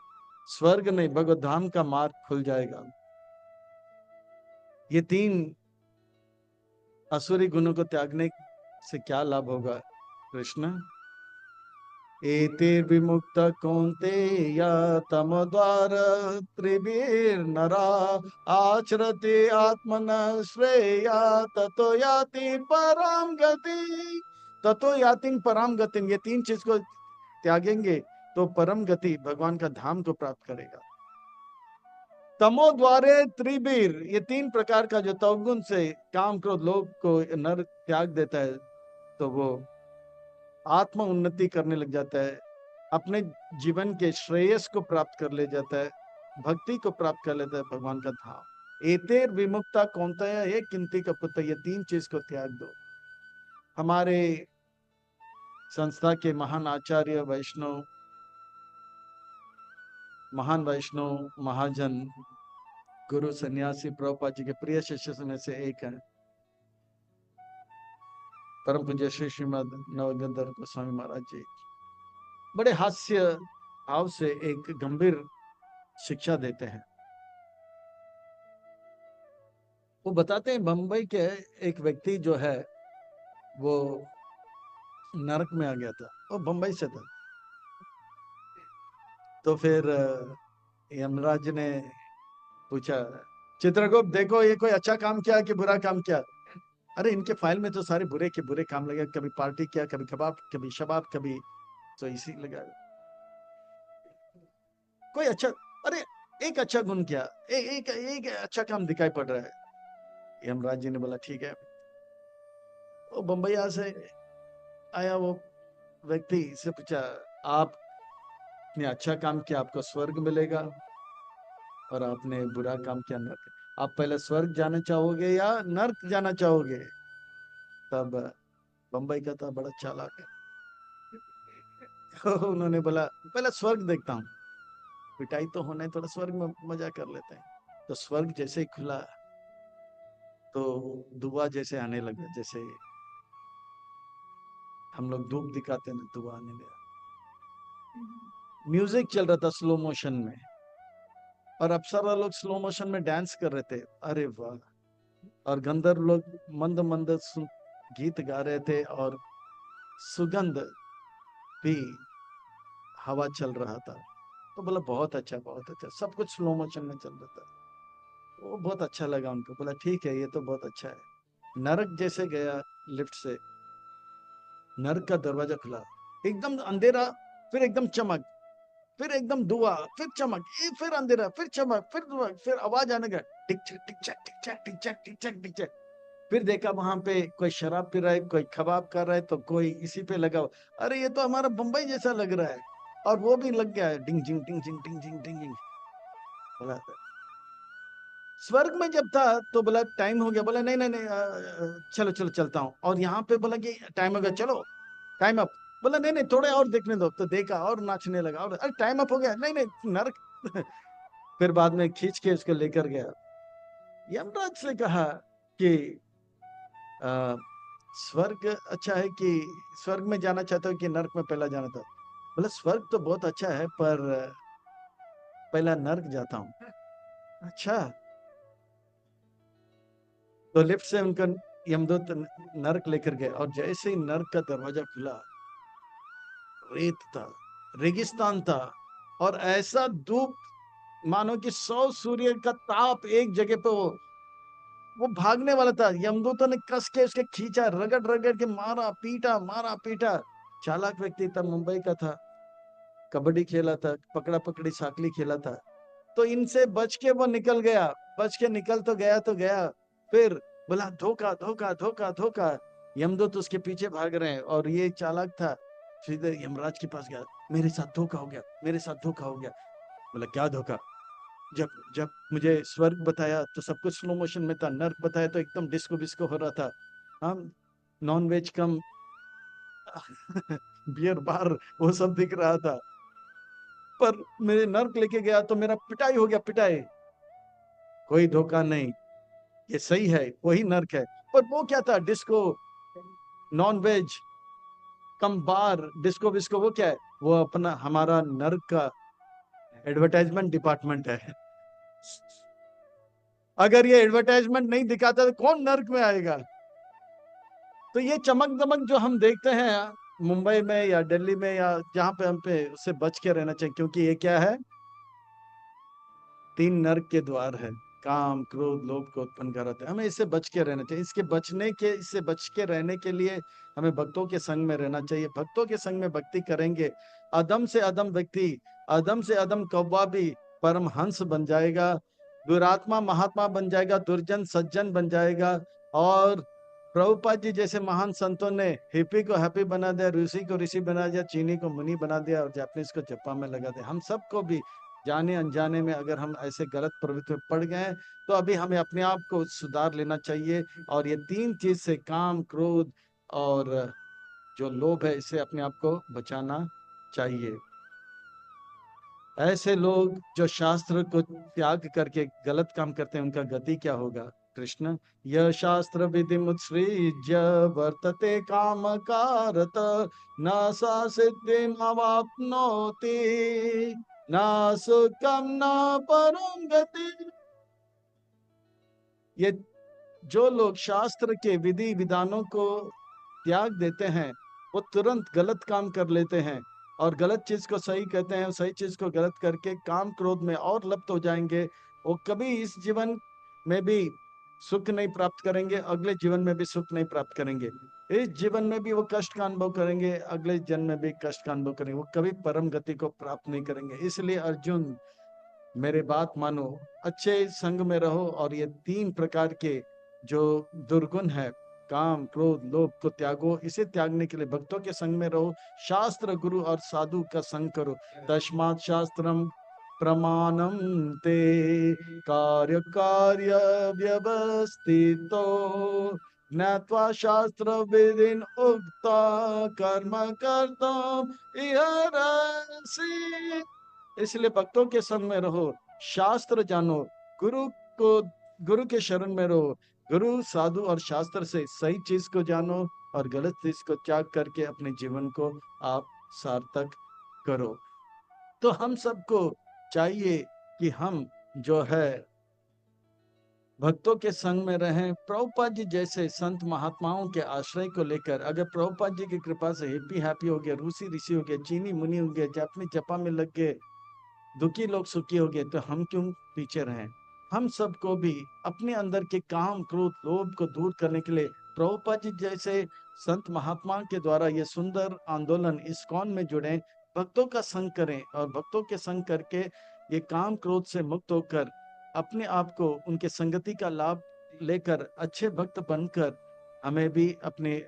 स्वर्ग नहीं भगवत धाम का मार्ग खुल जाएगा। ये 3 असुरी गुणों को त्यागने से क्या लाभ होगा कृष्ण? एते विमुक्त कौन्तेय तमद्वार त्रिभिर्नरा आचरते आत्मन श्रेया ततो याति पराम गति। ततो याति पराम गति, ये तीन चीज को त्यागेंगे तो परम गति भगवान का धाम को प्राप्त करेगा। तमो द्वारे त्रिबीर, ये तीन प्रकार का जो तवगुण से काम क्रोध लोभ को नर त्याग देता है तो वो आत्म उन्नति करने लग जाता है, अपने जीवन के श्रेयस को प्राप्त कर ले जाता है, भक्ति को प्राप्त कर लेता है भगवान का धाम। एतेर विमुक्ता कौन्तेय ये किंति कपुत, ये तीन चीज को त्याग दो। हमारे संस्था के महान आचार्य वैष्णव, महान वैष्णव महाजन गुरु सन्यासी प्रभुपाद जी के प्रिय शिष्य में से एक है परम पूज्य श्री श्रीमद नवगंधर गोस्वामी महाराज जी। बड़े हास्य भाव से एक गंभीर शिक्षा देते हैं। वो बताते हैं बंबई के एक व्यक्ति जो है वो नरक में आ गया था, वो बंबई से था। तो फिर यमराज ने पूछा, चित्रगुप्त देखो ये कोई अच्छा काम किया कि बुरा काम किया? अरे इनके फाइल में तो सारे बुरे के बुरे काम लगे, कभी पार्टी किया, कभी कबाब, कभी शबाब, कभी तो इसी लगा। कोई अच्छा, अरे एक अच्छा गुण किया, एक अच्छा काम दिखाई पड़ रहा है। यमराज जी ने बोला ठीक है। वो बंबईया से आया वो व्यक्ति से पूछा, आपने अच्छा काम किया आपको स्वर्ग मिलेगा और आपने बुरा काम किया नर्क, आप पहले स्वर्ग जाना चाहोगे या नर्क जाना चाहोगे? तब बंबई का था बड़ा चालाक है, तो उन्होंने बोला पहले स्वर्ग देखता हूँ, पिटाई तो होने, थोड़ा स्वर्ग में मजा कर लेते हैं। तो स्वर्ग जैसे ही खुला तो धुआं जैसे आने लगा, जैसे हम लोग धूप दिखाते हैं धुआं आने लगा। म्यूजिक चल रहा था स्लो मोशन में और अप्सरा लोग स्लो मोशन में डांस कर रहे थे, अरे वाह। और गंधर्व लोग मंद मंद गीत गा रहे थे और सुगंध भी हवा चल रहा था। तो बोला बहुत अच्छा, बहुत अच्छा, सब कुछ स्लो मोशन में चल रहा था। वो बहुत अच्छा लगा उनको, बोला ठीक है ये तो बहुत अच्छा है। नरक जैसे गया लिफ्ट से, नरक का दरवाजा खुला, एकदम अंधेरा, फिर एकदम चमक, फिर एकदम धुआं, फिर चमक, फिर अंधेरा, फिर चमक, फिर धुआं, फिर आवाज आने का टिक चक टिक चक टिक चक टिक चक टिक चक टिक चक। फिर देखा वहां पे कोई शराब पी रहा है, कोई कबाब कर रहा है, तो कोई इसी पे लगा। अरे ये तो हमारा बंबई जैसा लग रहा है। और वो भी लग गया है डिंग जिंग डिंग जिंग डिंग जिंग डिंग जिंग। बोला स्वर्ग में जब था तो बोला टाइम हो गया, बोला नहीं नहीं नहीं चलो चलो चलता हूँ। और यहाँ पे बोला कि टाइम हो गया, चलो टाइम अप। बोला नहीं नहीं थोड़े और देखने दो, तो देखा और नाचने लगा, और अरे टाइम अप हो गया, नहीं नहीं नरक। फिर बाद में खींच के उसको लेकर गया। यमराज से कहा कि आ, स्वर्ग अच्छा है कि स्वर्ग में जाना चाहता हूँ कि नरक में पहला जाना था? बोला स्वर्ग तो बहुत अच्छा है पर पहला नरक जाता हूँ। अच्छा। तो लिफ्ट से उनका यमदूत नरक लेकर गए और जैसे ही नरक का दरवाजा खुला, रेत था, रेगिस्तान था, और ऐसा धूप मानो कि 100 सूर्य का ताप एक जगह पे। वो भागने वाला था, यमदूतों ने कस के उसके खींचा, रगड़ रगड़ के मारा पीटा, मारा पीटा। चालाक व्यक्ति था, मुंबई का था, कबड्डी खेला था, पकड़ा पकड़ी साकली खेला था, तो इनसे बच के वो निकल गया। बच के निकल तो गया। फिर बोला धोखा धोखा धोखा धोखा। यमदूत उसके पीछे भाग रहे हैं और ये चालाक था, सीधे यमराज के पास गया, मेरे साथ धोखा हो गया, मेरे साथ धोखा हो गया। बोला क्या धोखा? जब जब मुझे स्वर्ग बताया तो सब कुछ स्लो मोशन में था, नर्क बताया तो एकदम डिस्को बिस्को हो रहा था, हम नॉन वेज कम बियर बार वो सब दिख रहा था। पर मेरे नर्क लेके गया तो मेरा पिटाई हो गया, पिटाई। कोई धोखा नहीं, ये सही है, वही नर्क है। पर वो क्या था, डिस्को, नॉन वेज कम बार, डिस्को बिस्को, वो क्या है? वो अपना हमारा नर्क का एडवर्टाइजमेंट डिपार्टमेंट है। अगर ये एडवर्टाइजमेंट नहीं दिखाता तो कौन नर्क में आएगा? तो ये चमक दमक जो हम देखते हैं, मुंबई में या दिल्ली में या जहाँ पे हम पे, उससे बच के रहना चाहिए, क्योंकि ये क्या है, 3 नर्क के द्वार है। काम, क्रोध, लोभ को उत्पन्न कराते हैं। हमें इससे बच के रहना चाहिए। इससे बच के रहने के लिए हमें भक्तों के संग में रहना चाहिए। भक्तों के संग में भक्ति करेंगे, अदम से अदम व्यक्ति, अदम से अदम कौवा भी परमहंस बन जाएगा, दुरात्मा महात्मा बन जाएगा, दुर्जन सज्जन बन जाएगा। और प्रभुपाद जी जैसे महान संतों ने हिप्पी को हैप्पी बना दिया, ऋषि को ऋषि बना दिया, चीनी को मुनि बना दिया, और जापानीज को जप्पा में लगा दिया। हम सबको भी जाने अनजाने में अगर हम ऐसे गलत प्रवृत्ति में पड़ गए, तो अभी हमें अपने आप को सुधार लेना चाहिए। और ये 3 चीज से, काम, क्रोध और जो लोभ है, इससे अपने आप को बचाना चाहिए। ऐसे लोग जो शास्त्र को त्याग करके गलत काम करते हैं, उनका गति क्या होगा? कृष्ण, यह शास्त्र विधि मुत्सृज्य वर्तते काम कारत, न सा सिद्धि अवाप्नोति, न सुखम न परम गति। ये जो लोग शास्त्र के विधि विधानों को त्याग देते हैं, वो तुरंत गलत काम कर लेते हैं, और गलत चीज को सही कहते हैं, सही चीज को गलत करके काम क्रोध में और लुप्त हो जाएंगे। वो कभी इस जीवन में भी सुख नहीं प्राप्त करेंगे, अगले जीवन में भी सुख नहीं प्राप्त करेंगे। इस जीवन में भी वो कष्ट का अनुभव करेंगे, अगले जन्म में भी कष्ट का अनुभव करेंगे। वो कभी परम गति को प्राप्त नहीं करेंगे। इसलिए अर्जुन, मेरे बात मानो, अच्छे संग में रहो, और ये 3 प्रकार के जो दुर्गुण है, काम, क्रोध, लोभ को त्यागो। इसे त्यागने के लिए भक्तों के संग में रहो, शास्त्र, गुरु और साधु का संग करो। तस्मात् शास्त्रम प्रमाणम ते कार्य कार्य व्यवस्थितो, ज्ञात्वा शास्त्र विधिन उक्ता कर्म कर्तव्य इहरसि। इसलिए भक्तों के संग में रहो, शास्त्र जानो, गुरु को गुरु के शरण में रहो। गुरु, साधु और शास्त्र से सही चीज को जानो, और गलत चीज को त्याग करके अपने जीवन को आप सार्थक करो। तो हम सबको चाहिए कि हम जो है भक्तों के संग में रहें। प्रभुपाद जी जैसे संत महात्माओं के आश्रय को लेकर, अगर प्रभुपाद जी की कृपा से हिप्पी हैप्पी हो गए, रूसी ऋषि हो गए, चीनी मुनि हो गए, जापानी जपा में लग गए, दुखी लोग सुखी हो गए, तो हम क्यों पीछे रहें? हम सबको भी अपने अंदर के काम, क्रोध, लोभ को दूर करने के लिए प्रभुपाद जी जैसे संत महात्मा के द्वारा ये सुंदर आंदोलन इस्कॉन में जुड़े, भक्तों का संग करें, और भक्तों के संग करके ये काम क्रोध से मुक्त होकर अपने आप को उनके संगति का लाभ लेकर अच्छे भक्त बनकर हमें भी अपने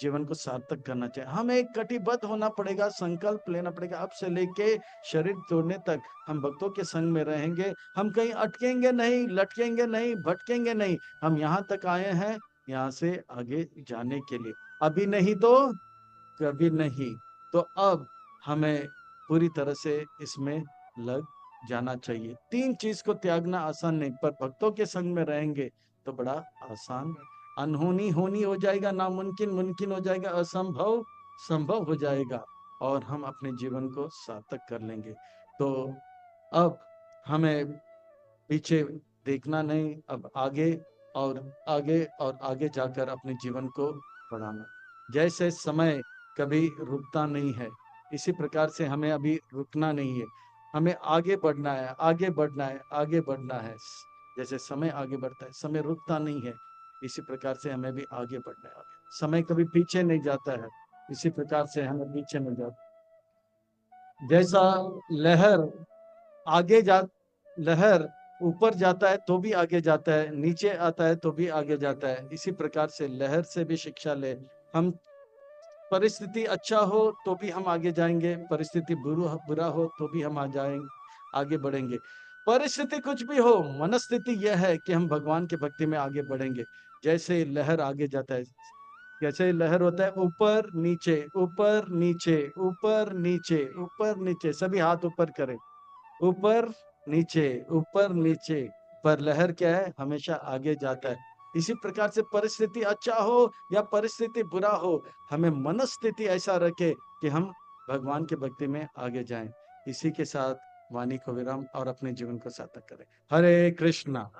जीवन को सार्थक करना चाहिए। हमें कटिबद्ध होना पड़ेगा, संकल्प लेना पड़ेगा। अब से लेके शरीर तोड़ने तक हम भक्तों के संग में रहेंगे। हम कहीं अटकेंगे नहीं, लटकेंगे नहीं, भटकेंगे नहीं। हम यहाँ तक आए हैं, यहाँ से आगे जाने के लिए। अभी नहीं तो कभी नहीं। तो अब हमें पूरी तरह से इसमें लग जाना चाहिए। 3 चीज को त्यागना आसान नहीं, पर भक्तों के संग में रहेंगे तो बड़ा आसान, अनहोनी होनी हो जाएगा, नामुमकिन मुमकिन हो जाएगा, असंभव संभव हो जाएगा, और हम अपने जीवन को सार्थक कर लेंगे। तो अब हमें पीछे देखना नहीं, अब आगे और आगे और आगे जाकर अपने जीवन को बढ़ाना। जैसे समय कभी रुकता नहीं है, इसी प्रकार से हमें अभी रुकना नहीं है। हमें आगे बढ़ना है, आगे बढ़ना है, आगे बढ़ना है। जैसे समय आगे बढ़ता है, समय रुकता नहीं है, इसी प्रकार से हमें भी आगे बढ़ना है। समय कभी पीछे नहीं जाता है, इसी प्रकार से हमें पीछे नहीं जाता। जैसा लहर आगे जा लहर ऊपर जाता है तो भी आगे जाता है, नीचे आता है तो भी आगे जाता है, इसी प्रकार से लहर से भी शिक्षा ले। हम, परिस्थिति अच्छा हो तो भी हम आगे जाएंगे, परिस्थिति बुरा हो तो भी हम आ जाएंगे, आगे बढ़ेंगे। परिस्थिति कुछ भी हो, मनस्थिति यह है कि हम भगवान के भक्ति में आगे बढ़ेंगे। जैसे लहर आगे जाता है, जैसे लहर होता है ऊपर नीचे, ऊपर नीचे, ऊपर नीचे, ऊपर नीचे, सभी हाथ ऊपर करें, ऊपर नीचे, ऊपर नीचे। पर लहर क्या है, हमेशा आगे जाता है। इसी प्रकार से परिस्थिति अच्छा हो या परिस्थिति बुरा हो, हमें मनस्थिति ऐसा रखे कि हम भगवान के भक्ति में आगे जाएं। इसी के साथ वाणी को विराम और अपने जीवन को सार्थक करें। हरे कृष्णा।